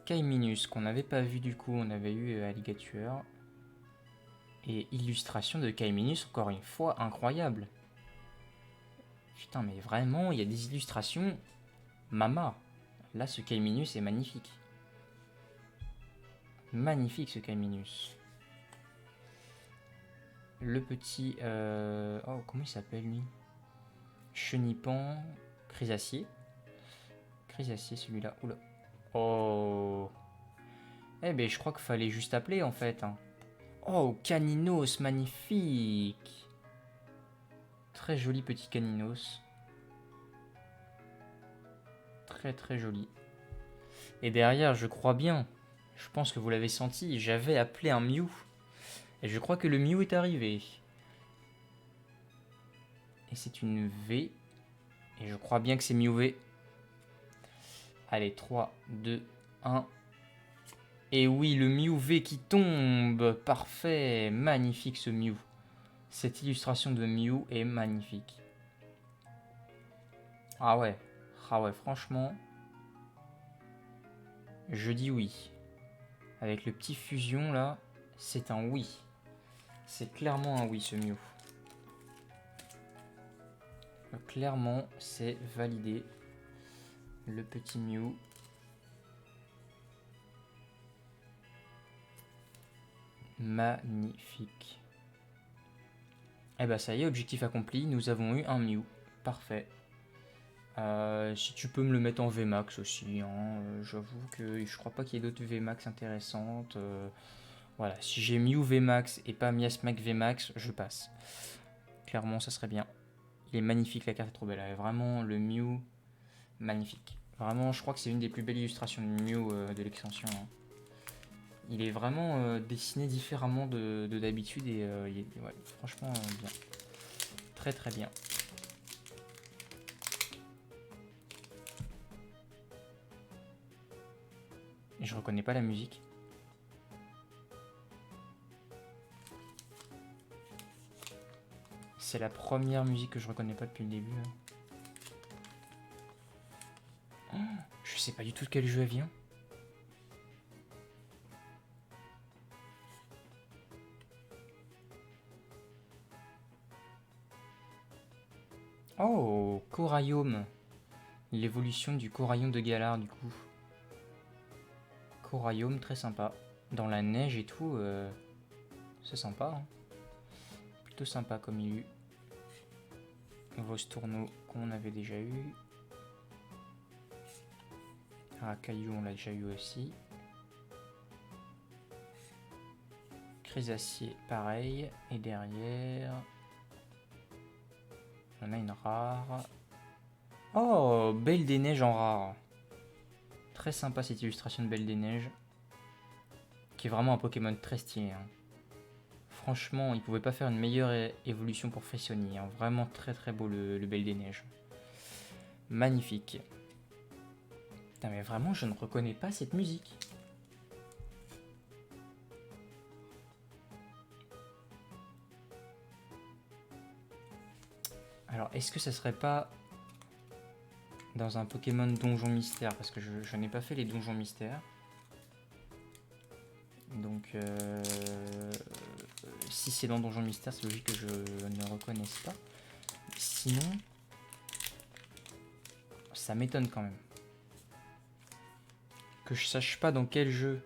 Kaiminus qu'on n'avait pas vu du coup, on avait eu Alligator. Et illustration de Kaiminus encore une fois incroyable. Putain mais vraiment, il y a des illustrations Mama. Là ce Kaiminus est magnifique. Magnifique ce Kaiminus. Le petit... Oh comment il s'appelle lui? Chenipan. Chrysacier. Chrysacier celui-là. Oula. Oh. Eh ben je crois qu'il fallait juste appeler en fait. Hein. Oh, Caninos, magnifique. Très joli petit Caninos. Très très joli. Et derrière, je crois bien, je pense que vous l'avez senti, j'avais appelé un Mew. Et je crois que le Mew est arrivé. Et c'est une V. Et je crois bien que c'est Mew V. Allez, 3, 2, 1... Et oui, le Mew V qui tombe. Parfait. Magnifique ce Mew. Cette illustration de Mew est magnifique. Ah ouais. Ah ouais, franchement. Je dis oui. Avec le petit fusion là, c'est un oui. C'est clairement un oui ce Mew. Clairement, c'est validé. Le petit Mew. Magnifique. Et bah ça y est, objectif accompli, nous avons eu un Mew. Parfait. Si tu peux me le mettre en VMAX aussi, hein, j'avoue que je crois pas qu'il y ait d'autres VMAX intéressantes. Voilà, si j'ai Mew VMAX et pas Miasmack VMAX, je passe. Clairement, ça serait bien. Il est magnifique, la carte est trop belle. Elle est vraiment le Mew magnifique. Vraiment, je crois que c'est une des plus belles illustrations de Mew de l'extension. Hein. Il est vraiment dessiné différemment de d'habitude et il est ouais, franchement bien. très très bien. Et je reconnais pas la musique. C'est la première musique que je reconnais pas depuis le début. Oh, je sais pas du tout de quel jeu elle vient. Oh, Corail. L'évolution du Coraillon de Galar du coup. Corail, très sympa. Dans la neige et tout, c'est sympa. Hein. Plutôt sympa comme il y a eu. Vostourneau qu'on avait déjà eu. Ah, Caillou on l'a déjà eu aussi. Crisacier pareil. Et derrière... on a une rare. Oh, Belle des Neiges en rare. Très sympa cette illustration de Belle des Neiges. Qui est vraiment un Pokémon très stylé. Hein. Franchement, il pouvait pas faire une meilleure évolution pour Frissoni. Hein. Vraiment très très beau le Belle des Neiges. Magnifique. Putain, mais vraiment, je ne reconnais pas cette musique. Alors, est-ce que ça serait pas dans un Pokémon Donjon Mystère? Parce que je n'ai pas fait les Donjons Mystères. Donc, si c'est dans Donjon Mystère, c'est logique que je ne reconnaisse pas. Sinon, ça m'étonne quand même. Que je sache pas dans quel jeu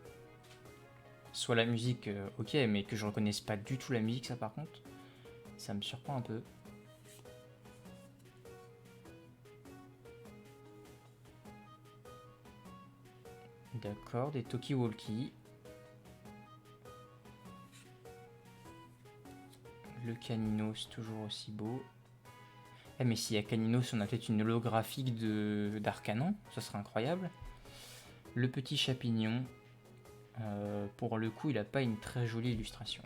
soit la musique, ok, mais que je reconnaisse pas du tout la musique, ça par contre, ça me surprend un peu. D'accord, des Talkie-Walkie. Le Caninos, toujours aussi beau. Eh, mais s'il y a Caninos, on a peut-être une holographique d'Arcanon, ça serait incroyable. Le petit Chapignon. Pour le coup, il a pas une très jolie illustration.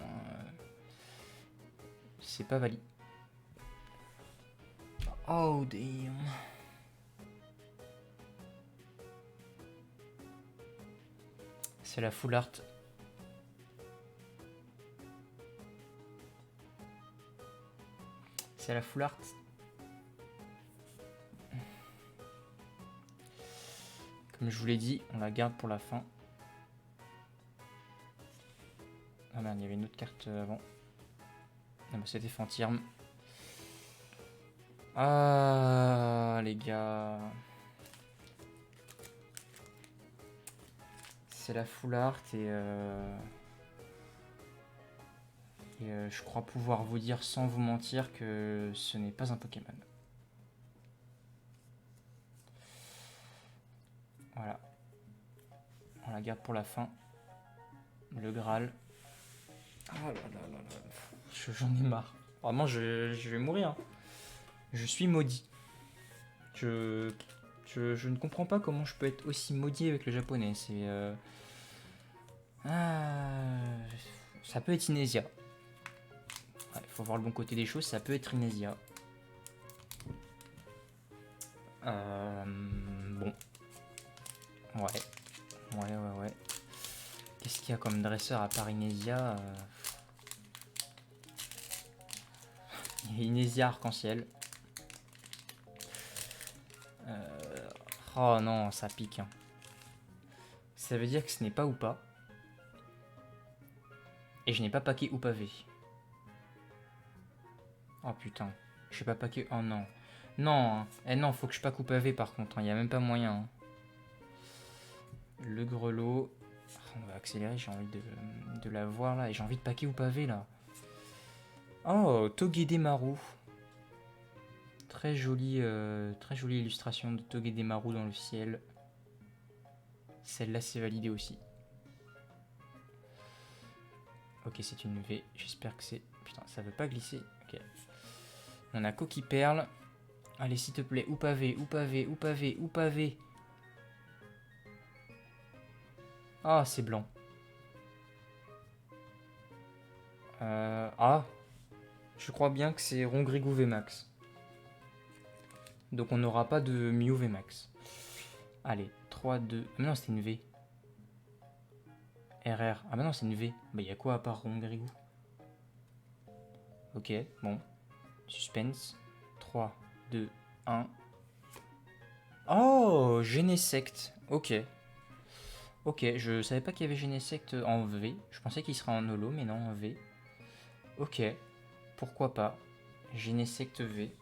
C'est pas valide. Oh damn. C'est la full art. C'est la full art. Comme je vous l'ai dit, on la garde pour la fin. Ah merde, il y avait une autre carte avant. Ah bah c'était Fantirme. Ah les gars. C'est la full art et je crois pouvoir vous dire sans vous mentir que ce n'est pas un Pokémon. Voilà. On la garde pour la fin. Le Graal. Ah là là là là. J'en ai marre. Vraiment, je vais mourir. Hein. Je suis maudit. Je ne comprends pas comment je peux être aussi maudit avec le japonais. C'est... ça peut être Inésia. Il faut voir le bon côté des choses. Ça peut être Inésia. Bon. Ouais. Ouais. Qu'est-ce qu'il y a comme dresseur à part Inésia Il y a Inésia arc-en-ciel. Oh non, ça pique. Hein. Ça veut dire que ce n'est pas ou pas. Et je n'ai pas paqué ou pavé. Oh putain. Je sais pas paqué. Oh non. Non. Eh non, faut que je pack ou pavé par contre. Il n'y a même pas moyen. Hein. Le grelot. On va accélérer, j'ai envie de la voir là. Et j'ai envie de paquer ou pavé là. Oh, Togedemaru. Très jolie illustration de Togedemaru dans le ciel. Celle-là, c'est validé aussi. Ok, c'est une V. J'espère que c'est... Putain, ça veut pas glisser. Ok. On a Coquille Perle. Allez, s'il te plaît, ou pavé, ou pavé, ou pavé, ou pavé. Ah, c'est blanc. Je crois bien que c'est Rongrigou VMAX. Donc on n'aura pas de Mew VMAX. Allez, 3, 2... Ah mais non, c'était une V. RR. Ah bah non, c'est une V. Bah y a quoi à part Rongrigou? Ok, bon. Suspense. 3, 2, 1. Oh, Genesect. Ok. Ok, je savais pas qu'il y avait Genesect en V. Je pensais qu'il serait en holo, mais non, en V. Ok. Pourquoi pas. Genesect V.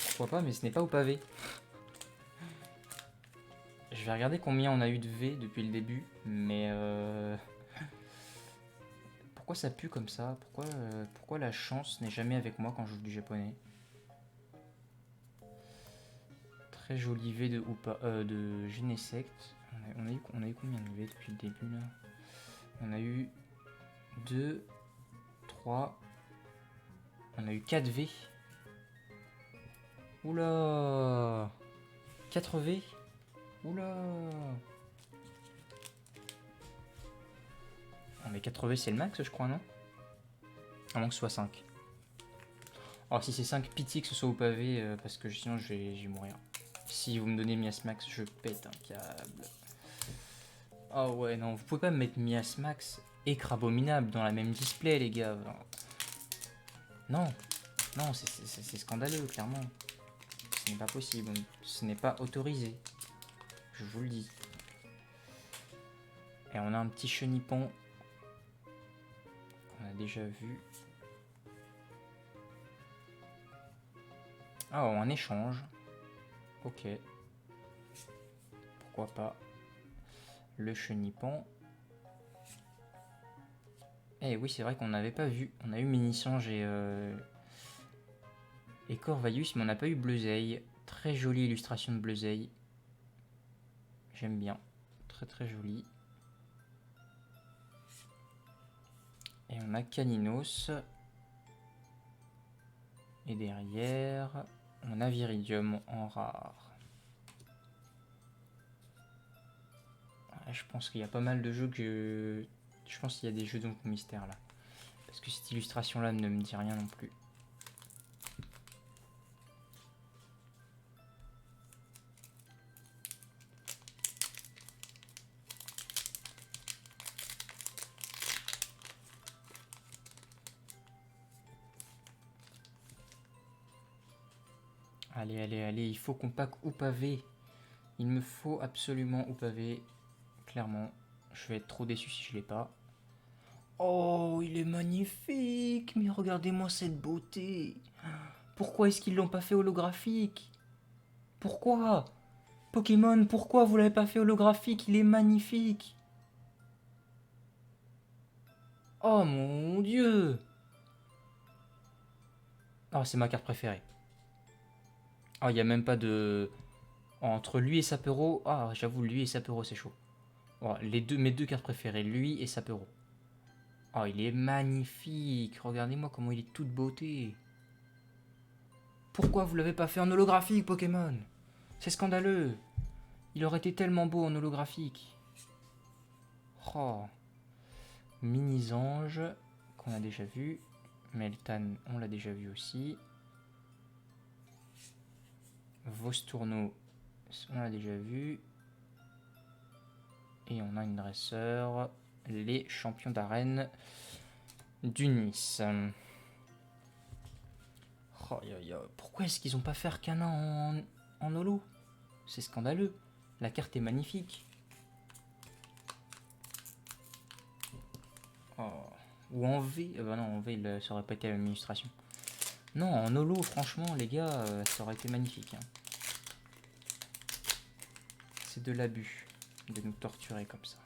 Pourquoi pas, mais ce n'est pas au pavé. Je vais regarder combien on a eu de V depuis le début, mais pourquoi ça pue comme ça? Pourquoi la chance n'est jamais avec moi quand je joue du japonais? Très joli V de Genesect. On a eu combien de V depuis le début là? On a eu 2, 3, on a eu 4 V. Oula, 4 V. Oula. Ah, mais 4 V c'est le max je crois, non? À moins que ce soit 5. Alors si c'est 5, pitié que ce soit au pavé, parce que sinon je vais mourir. Si vous me donnez Miasmax, je pète un câble. Oh ouais, non, vous pouvez pas me mettre Miasmax et Crabominable dans la même display, les gars. Non, non, c'est scandaleux, clairement. Ce n'est pas possible, ce n'est pas autorisé. Je vous le dis. Et on a un petit chenipon qu'on a déjà vu. Ah, en échange. Ok. Pourquoi pas. Le chenipon. Eh oui, c'est vrai qu'on n'avait pas vu. On a eu Minisange et Corvalius, mais on n'a pas eu Bleuzeille. Très jolie illustration de Bleuzeille. J'aime bien. Très très jolie. Et on a Caninos. Et derrière, on a Viridium en rare. Ouais, je pense qu'il y a pas mal de jeux que... Je pense qu'il y a des jeux donc mystère là. Parce que cette illustration là ne me dit rien non plus. Allez, allez, allez, il faut qu'on pack au pavé. Il me faut absolument au pavé. Clairement, je vais être trop déçu si je l'ai pas. Oh, il est magnifique. Mais regardez-moi cette beauté. Pourquoi est-ce qu'ils l'ont pas fait holographique? Pourquoi? Pokémon, pourquoi vous l'avez pas fait holographique? Il est magnifique. Oh mon dieu. Oh, c'est ma carte préférée. Oh, il n'y a même pas de... Entre lui et Sapero... Ah, j'avoue, lui et Sapero, c'est chaud. Oh, mes deux cartes préférées, lui et Sapero. Oh, il est magnifique. Regardez-moi comment il est toute beauté. Pourquoi vous l'avez pas fait en holographique, Pokémon? C'est scandaleux. Il aurait été tellement beau en holographique. Oh. Mini-Ange, qu'on a déjà vu. Meltan, on l'a déjà vu aussi. Vostourneau, on l'a déjà vu. Et on a une dresseur. Les champions d'arène du Nice. Oh, pourquoi est-ce qu'ils n'ont pas fait Arcana en holo? C'est scandaleux. La carte est magnifique. Oh. Ou en V. Bah non, en V, ça aurait pas été l'administration. Non, en holo, franchement, les gars, ça aurait été magnifique. Hein. C'est de l'abus de nous torturer comme ça.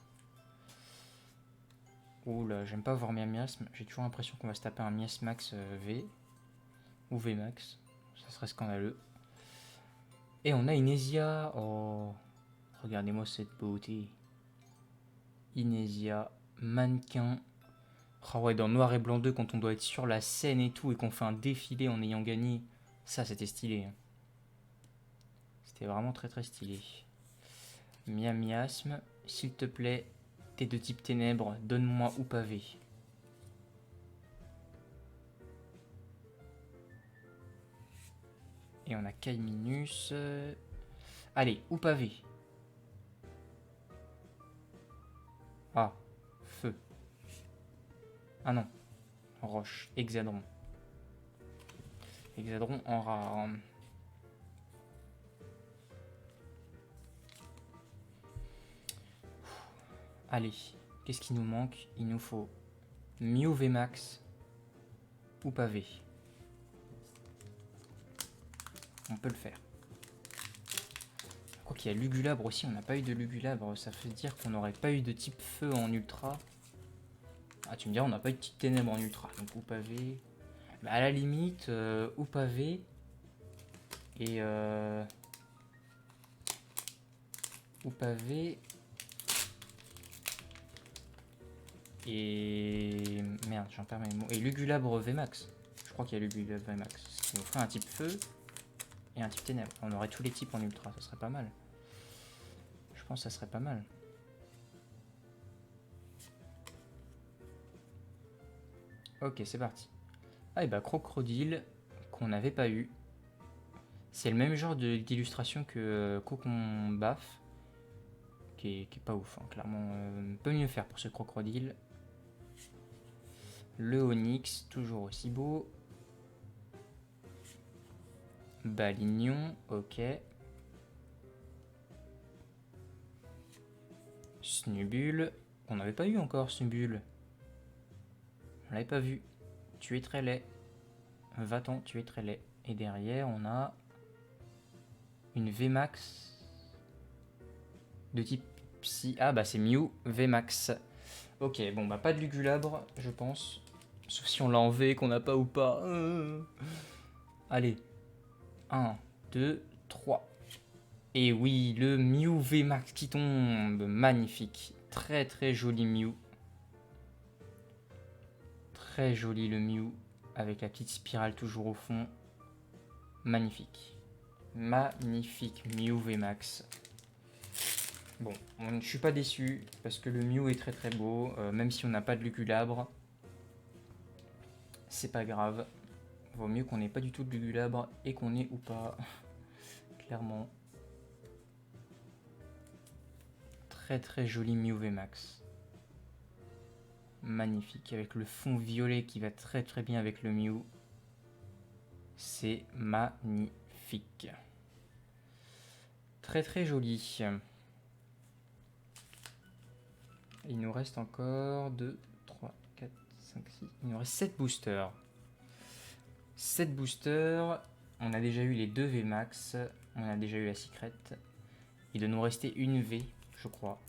Oula, j'aime pas voir miasme. J'ai toujours l'impression qu'on va se taper un miasmax V. Ou Vmax. Ça serait scandaleux. Et on a Inesia. Oh, regardez-moi cette beauté. Inesia, mannequin. Oh ouais, dans Noir et Blanc 2, quand on doit être sur la scène et tout, et qu'on fait un défilé en ayant gagné. Ça, c'était stylé. Hein. C'était vraiment très très stylé. Miasme, s'il te plaît, t'es de type ténèbres, donne-moi ou pavé. Et on a Kaiminus. Allez, ou pavé. Ah, feu. Ah non, roche, hexadron. Hexadron en rare. Allez, qu'est-ce qui nous manque? Il nous faut Mew VMAX ou pavé. On peut le faire. Je crois qu'il y a Lugulabre aussi, on n'a pas eu de Lugulabre. Ça veut dire qu'on n'aurait pas eu de type feu en ultra. Ah, tu me diras, on n'a pas eu de type ténèbres en ultra. Donc ou pavé. Bah, à la limite, ou pavé. Et ou pavé. Et merde, j'en perds mes mots. Et Lugulabre VMAX. Je crois qu'il y a Lugulabre VMAX. Ce qui nous ferait un type feu et un type ténèbres. On aurait tous les types en ultra, ça serait pas mal. Je pense que ça serait pas mal. Ok, c'est parti. Ah, et bah, Crocodile, qu'on n'avait pas eu. C'est le même genre d'illustration que Cocon Baf. Qui est pas ouf, hein, clairement. Peut mieux faire pour ce Crocodile. Le Onyx, toujours aussi beau. Balignon, ok. Snubule, on n'avait pas eu encore Snubule. On l'avait pas vu. Tu es très laid. Va-t'en, tu es très laid. Et derrière, on a une VMAX de type Psy. Ah bah c'est Mew VMAX. Ok, bon bah pas de Lugulabre, je pense. Sauf si on l'a en V, qu'on n'a pas ou pas. Allez. 1, 2, 3. Et oui, le Mew VMAX qui tombe. Magnifique. Très très joli Mew. Très joli le Mew. Avec la petite spirale toujours au fond. Magnifique. Magnifique Mew VMAX. Bon, je ne suis pas déçu parce que le Mew est très très beau. Même si on n'a pas de Lugulabre. C'est pas grave. Vaut mieux qu'on n'ait pas du tout de Lugulabre et qu'on ait ou pas. Clairement. Très très joli Mew VMAX. Magnifique. Avec le fond violet qui va très très bien avec le Mew. C'est magnifique. Très très joli. Il nous reste encore 2, 3, 4, 5, 6. Il nous reste 7 boosters. 7 boosters. On a déjà eu les 2 VMAX. On a déjà eu la Secret. Il doit nous rester une V, je crois.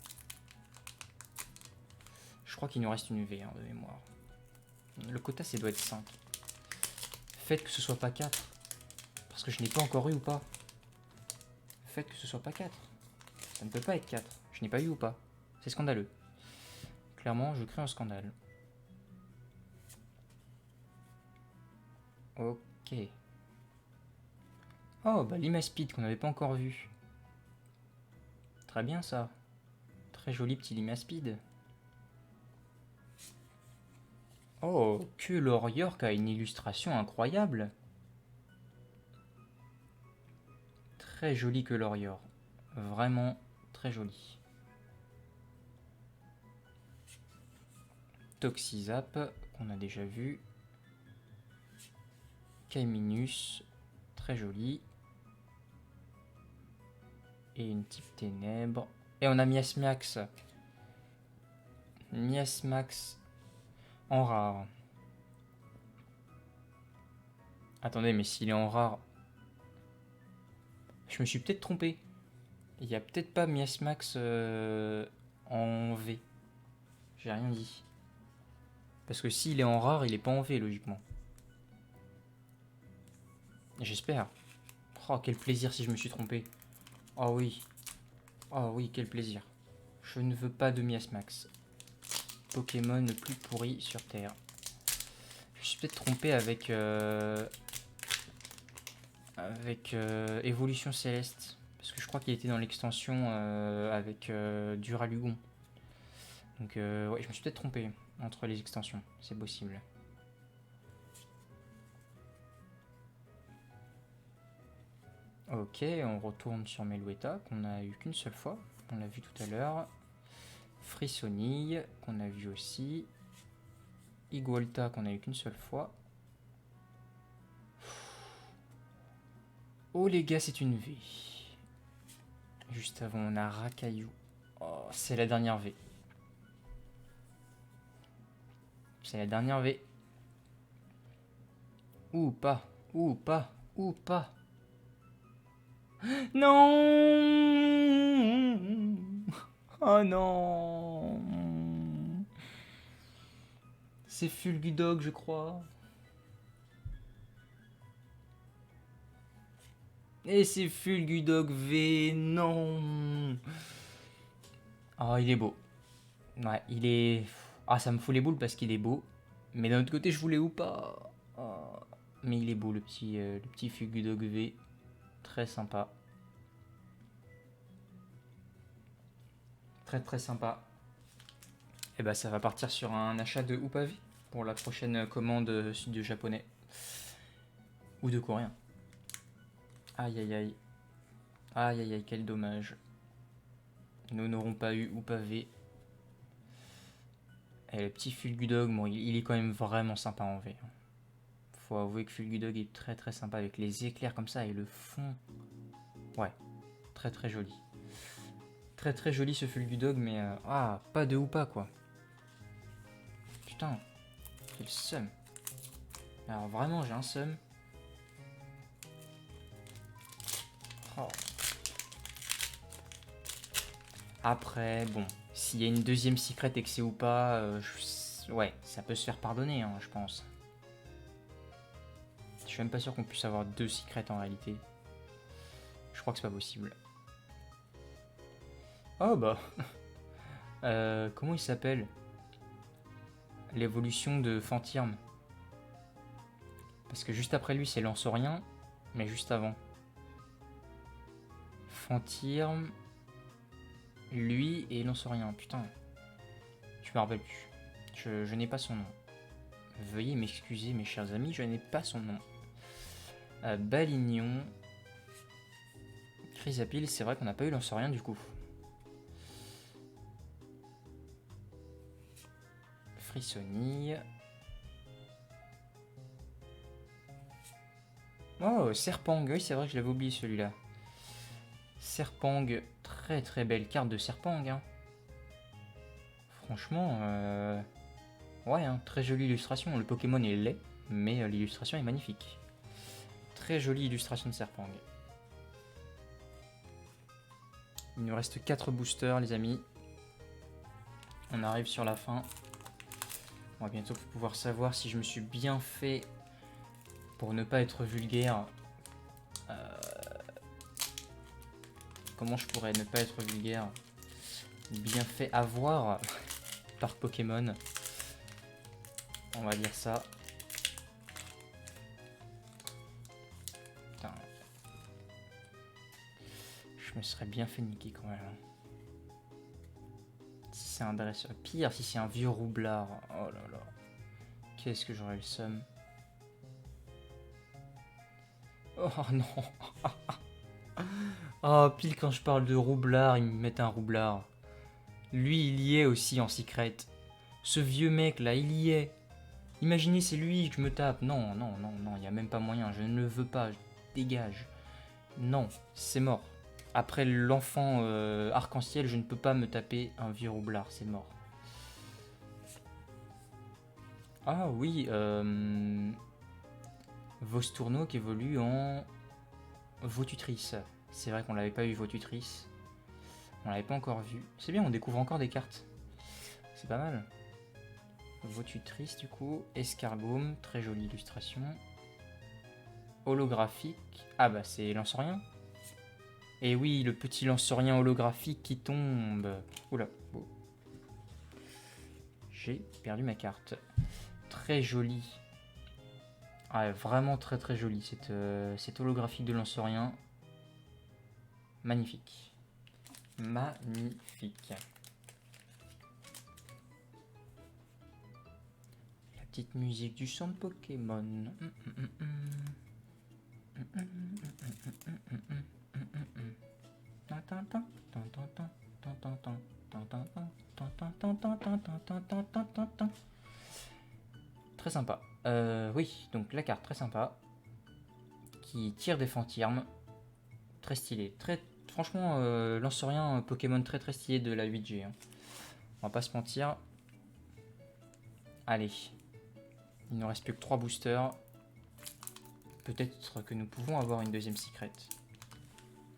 Je crois qu'il nous reste une V de mémoire. Le quota, ça doit être 5. Faites que ce soit pas 4. Parce que je n'ai pas encore eu ou pas. Faites que ce soit pas 4. Ça ne peut pas être 4. Je n'ai pas eu ou pas. C'est scandaleux. Clairement, je crée un scandale. Ok. Oh, bah Limaspeed qu'on n'avait pas encore vu. Très bien ça. Très joli petit Limaspeed. Oh, que Loriork a une illustration incroyable. Très joli que Loriork. Vraiment très joli. Toxizap, qu'on a déjà vu. Kaiminus, très joli. Et une type ténèbres. Et on a Miasmax. Miasmax en rare. Attendez, mais s'il est en rare... Je me suis peut-être trompé. Il n'y a peut-être pas Miasmax en V. J'ai rien dit. Parce que s'il est en rare, il est pas en V, logiquement. J'espère. Oh, quel plaisir si je me suis trompé. Oh oui. Oh oui, quel plaisir. Je ne veux pas de Miasmax. Pokémon le plus pourri sur Terre. Je me suis peut-être trompé avec... Évolution Céleste. Parce que je crois qu'il était dans l'extension avec Duralugon. Donc ouais, je me suis peut-être trompé entre les extensions. C'est possible. Ok, on retourne sur Melouetta, qu'on a eu qu'une seule fois. On l'a vu tout à l'heure. Frissonille, qu'on a vu aussi. Igualta, qu'on a eu qu'une seule fois. Oh les gars, c'est une V. Juste avant, on a Racaillou. Oh, c'est la dernière V. C'est la dernière V. Ou pas, ou pas, ou pas. Non. Oh non. C'est Fulgudog, je crois. Et c'est Fulgudog V, non. Oh, il est beau. Ouais, il est... Ah, ça me fout les boules parce qu'il est beau. Mais d'un autre côté, je voulais ou pas. Oh. Mais il est beau, le petit Fulgudog V. Très sympa. Très très sympa. Et bah ça va partir sur un achat de Upavi pour la prochaine commande de japonais. Ou de coréen. Aïe aïe aïe. Aïe aïe aïe, quel dommage. Nous n'aurons pas eu Upavi. Et le petit Fulgudog, bon, il est quand même vraiment sympa en V. Faut avouer que Fulgudog est très très sympa avec les éclairs comme ça et le fond. Ouais, très très joli. Très très joli ce Fulgudog, mais ah, pas de Upa quoi. Putain, j'ai le seum. Alors vraiment, j'ai un seum. Oh. Après, bon, s'il y a une deuxième secret et que c'est ou pas, ouais, ça peut se faire pardonner, hein, je pense. Je suis même pas sûr qu'on puisse avoir deux secrets en réalité. Je crois que c'est pas possible. Oh bah, comment il s'appelle? L'évolution de Fantirm. Parce que juste après lui, c'est Lansorien, mais juste avant. Fantirm, lui et Lansorien, putain. Je me rappelle plus. Je n'ai pas son nom. Veuillez m'excuser, mes chers amis, je n'ai pas son nom. Balignon. Chrysapile, c'est vrai qu'on n'a pas eu Lansorien du coup. Frissonille. Oh, Serpang, oui c'est vrai que je l'avais oublié celui-là. Serpang, très très belle carte de Serpang. Hein. Franchement, ouais, hein, très jolie illustration. Le Pokémon est laid, mais l'illustration est magnifique. Très jolie illustration de Serpang. Il nous reste 4 boosters les amis. On arrive sur la fin. On va bientôt pouvoir savoir si je me suis bien fait pour ne pas être vulgaire. Comment je pourrais ne pas être vulgaire? Bien fait avoir par Pokémon. On va dire ça. Putain. Je me serais bien fait niquer quand même. Si c'est un dresseur. Pire si c'est un vieux roublard. Oh là là. Qu'est-ce que j'aurais le seum. Oh non. Oh, pile quand je parle de roublard, ils me mettent un roublard. Lui, il y est aussi en secret. Ce vieux mec là, il y est. Imaginez, c'est lui que je me tape. Non, non, non, non, il n'y a même pas moyen. Je ne le veux pas. Dégage. Non, c'est mort. Après l'enfant arc-en-ciel, je ne peux pas me taper un vieux roublard. C'est mort. Ah oui, Vostourneau qui évolue en Votutrice. C'est vrai qu'on l'avait pas eu Votutrice. On l'avait pas encore vu. C'est bien, on découvre encore des cartes. C'est pas mal. Votutrice du coup. Escargome, très jolie illustration. Holographique. Ah bah c'est Lansorien. Et oui, le petit Lansorien holographique qui tombe. Oula. Oh. J'ai perdu ma carte. Très jolie. Ah, vraiment très très jolie cette holographique de Lansorien. Magnifique. Magnifique. La petite musique du son de Pokémon. Très sympa. Oui, donc la carte très sympa. Qui tire des fantirmes. Très stylé. Franchement, lance rien, Pokémon très stylé de la 8G. Hein. On va pas se mentir. Allez. Il ne reste plus que 3 boosters. Peut-être que nous pouvons avoir une deuxième secret.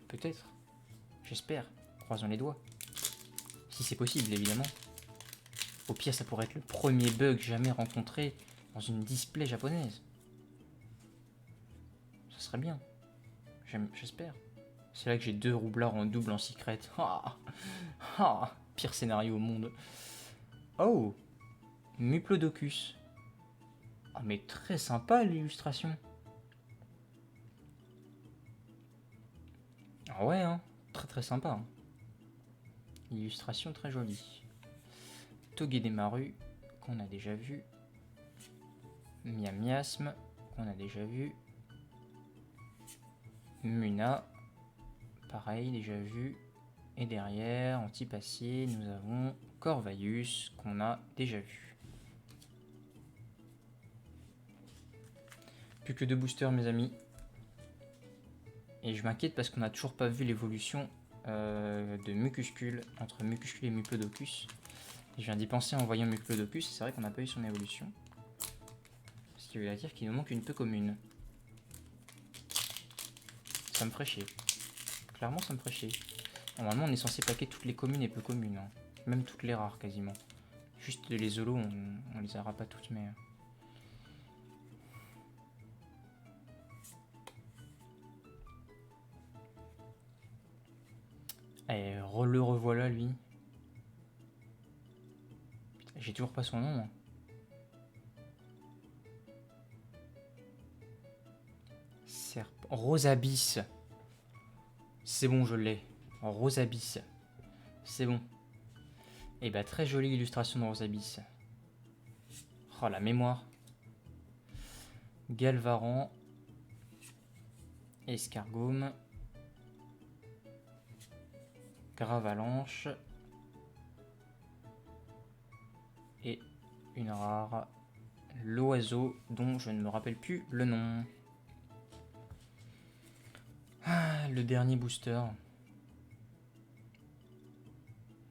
Peut-être. J'espère. Croisons les doigts. Si c'est possible, évidemment. Au pire, ça pourrait être le premier bug jamais rencontré dans une display japonaise. Ça serait bien. J'espère. C'est là que j'ai 2 roublards en double en secret. Pire scénario au monde. Oh, Muplodocus. Ah, mais très sympa l'illustration. Ah ouais, hein. Très sympa. Hein. Illustration très jolie. Togedemaru, qu'on a déjà vu. Miasme, qu'on a déjà vu. Muna, pareil, déjà vu. Et derrière, Antipassier, nous avons Corvaius, qu'on a déjà vu. Plus que 2 boosters, mes amis. Et je m'inquiète parce qu'on n'a toujours pas vu l'évolution de Mucuscule, entre Mucuscule et Muplodocus. Je viens d'y penser en voyant Muplodocus, et c'est vrai qu'on n'a pas eu son évolution. Ce qui veut dire qu'il nous manque une peu commune. Ça me ferait chier. Clairement, ça me ferait chier. Normalement, on est censé paquer toutes les communes et peu communes. Hein. Même toutes les rares, quasiment. Juste les holos, on les aura pas toutes, mais... Et le revoilà, lui. J'ai toujours pas son nom. Hein. Rosabis. C'est bon, je l'ai. Rosabis. C'est bon. Et bah, très jolie illustration de Rosabis. Oh, la mémoire. Galvaran. Escargome. Gravalanche. Et une rare. L'oiseau dont je ne me rappelle plus le nom. Ah, le dernier booster.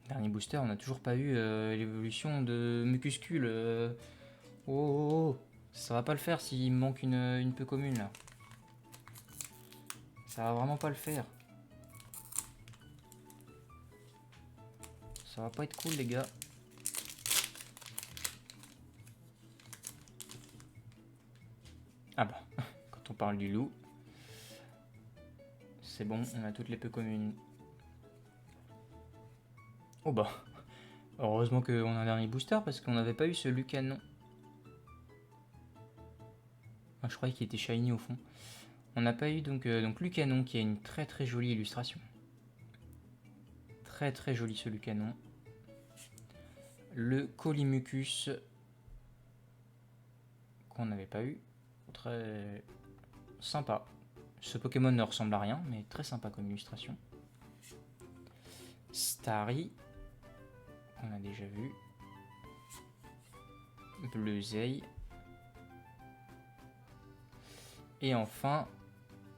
Dernier booster, on n'a toujours pas eu l'évolution de Mucuscule. Oh, ça va pas le faire s'il me manque une peu commune là. Ça va vraiment pas le faire. Ça va pas être cool les gars. Ah bah, quand on parle du loup, c'est bon, on a toutes les peu communes. Oh bah, heureusement qu'on a un dernier booster parce qu'on n'avait pas eu ce Lucanon. Ah, je croyais qu'il était shiny au fond. On n'a pas eu donc Lucanon qui a une très jolie illustration. Très joli ce Lucanon. Le Colimucus qu'on n'avait pas eu. Très sympa. Ce Pokémon ne ressemble à rien, mais très sympa comme illustration. Starry, qu'on a déjà vu. Bleuzeil. Et enfin,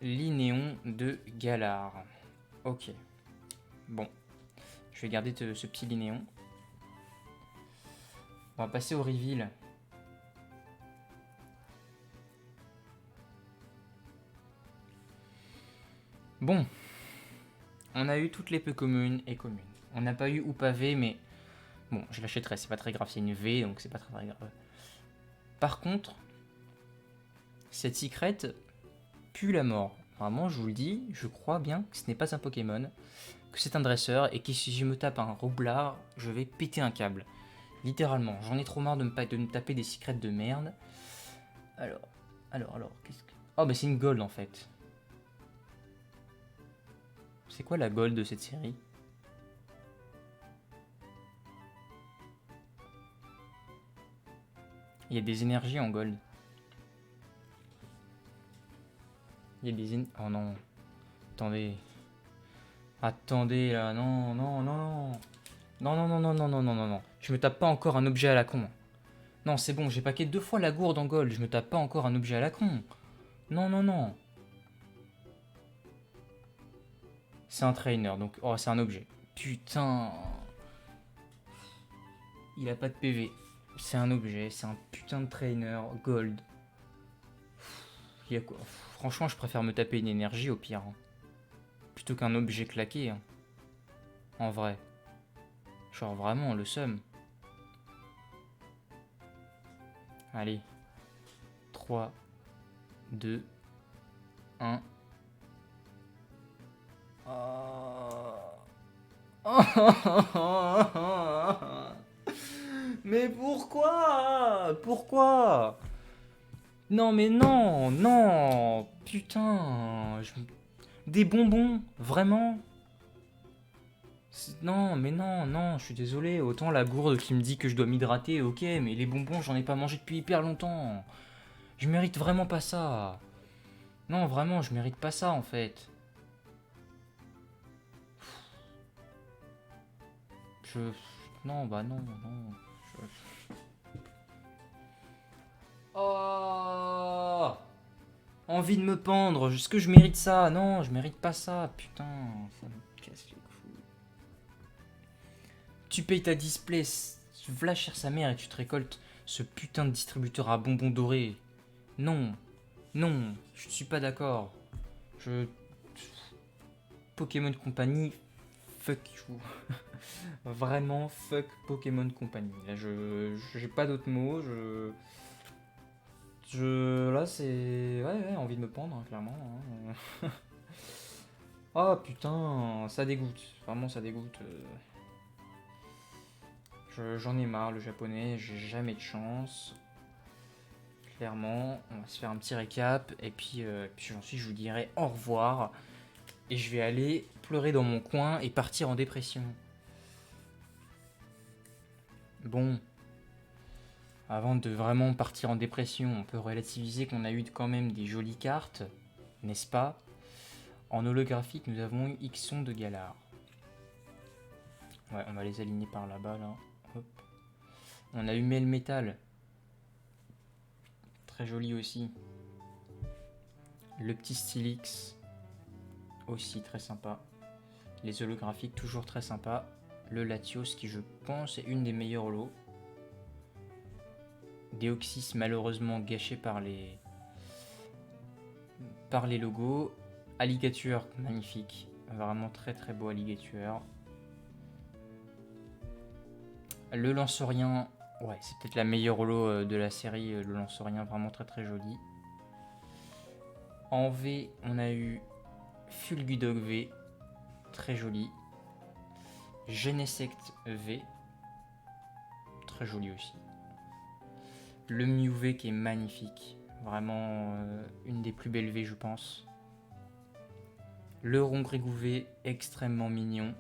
l'Inéon de Galar. Ok. Bon. Je vais garder ce petit Linéon. On va passer au reveal. Bon. On a eu toutes les peu communes et communes. On n'a pas eu ou pavé, mais... Bon, je l'achèterai, c'est pas très grave, c'est une V, donc c'est pas très grave. Par contre, cette secret pue la mort. Vraiment, je vous le dis, je crois bien que ce n'est pas un Pokémon, que c'est un dresseur, et que si je me tape un roublard, je vais péter un câble. Littéralement, j'en ai trop marre de me taper des secrets de merde. Alors, qu'est-ce que... Oh, bah c'est une gold en fait. C'est quoi la gold de cette série? Il y a des énergies en gold. Il y a des... Oh non. Attendez. Attendez là. Non, non, non, non. Non, non, non, non, non, non, non, non, non. Je me tape pas encore un objet à la con. Non, c'est bon, j'ai paqué 2 fois la gourde en gold. Je me tape pas encore un objet à la con. Non, non, non. C'est un trainer, donc... Oh, c'est un objet. Putain. Il a pas de PV. C'est un objet, c'est un putain de trainer gold. Il y a quoi? Franchement, je préfère me taper une énergie au pire. Hein. Plutôt qu'un objet claqué. Hein. En vrai. Genre vraiment, le seum. Allez. 3, 2, 1. Mais pourquoi? Pourquoi? Non mais non, non. Putain. Des bonbons, vraiment? Non, mais non, non, je suis désolé. Autant la gourde qui me dit que je dois m'hydrater, ok, mais les bonbons, j'en ai pas mangé depuis hyper longtemps. Je mérite vraiment pas ça. Non, vraiment, je mérite pas ça en fait. Non, bah non, non. Oh! Envie de me pendre. Est-ce que je mérite ça? Non, je mérite pas ça. Putain, ça me casse les couilles. Tu payes ta display, tu vlachères sa mère et tu te récoltes ce putain de distributeur à bonbons dorés. Non, non, je suis pas d'accord. Pokémon Company, fuck you. Vraiment, fuck Pokémon Company. Là, j'ai pas d'autres mots, là, c'est... Ouais, envie de me pendre, hein, clairement. Hein. Oh, putain, ça dégoûte. Vraiment, ça dégoûte. J'en ai marre, le japonais, j'ai jamais de chance. Clairement, on va se faire un petit récap. Et puis ensuite, je vous dirai au revoir. Et je vais aller pleurer dans mon coin et partir en dépression. Bon. Avant de vraiment partir en dépression, on peut relativiser qu'on a eu quand même des jolies cartes, n'est-ce pas? En holographique, nous avons eu Ixon de Galar. Ouais, on va les aligner par là-bas, là. Hop. On a eu Melmetal. Très joli aussi. Le petit Stylix. Aussi très sympa. Les holographiques, toujours très sympa. Le Latios, qui je pense est une des meilleures lots. Deoxys, malheureusement gâché par les logos. Alligator, magnifique. Vraiment très très beau Alligator. Le Lanceurien, ouais, c'est peut-être la meilleure holo de la série. Le Lanceurien, vraiment très très joli. En V, on a eu Fulgudog V, très joli. Genesect V, très joli aussi. Le Mew V qui est magnifique, vraiment une des plus belles V je pense. Le Rongrigou V, extrêmement mignon.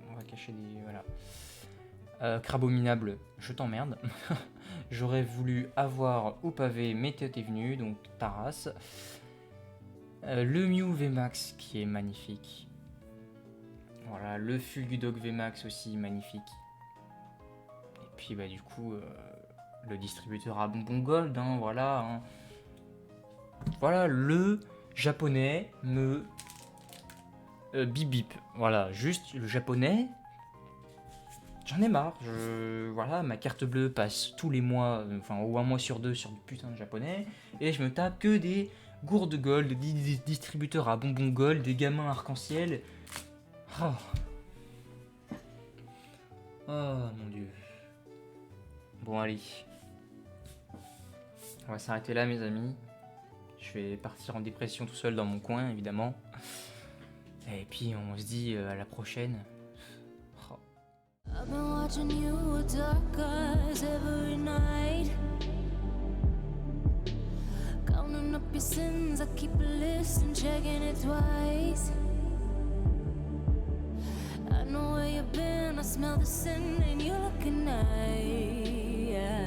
On va cacher des... voilà. Crabominable, je t'emmerde. J'aurais voulu avoir au pavé, mais t'es venu, donc ta race. Le Mew VMAX qui est magnifique. Voilà, le Fulgudog VMAX aussi magnifique. Et puis bah du coup, le distributeur à bonbons gold, hein, voilà. Hein. Voilà, le japonais me bip bip. Voilà, juste le japonais. J'en ai marre. Voilà, ma carte bleue passe tous les mois, enfin ou un mois sur deux sur du putain de japonais, et je me tape que des gourdes gold, des distributeurs à bonbons gold, des gamins arc-en-ciel. Oh. Oh mon dieu. Bon allez. On va s'arrêter là mes amis. Je vais partir en dépression tout seul dans mon coin évidemment. Et puis on se dit à la prochaine. Oh. I've been watching you with dark eyes every night. Counting up your sins, I keep a list and checking it twice. I know where you've been, I smell the sin and you're looking nice.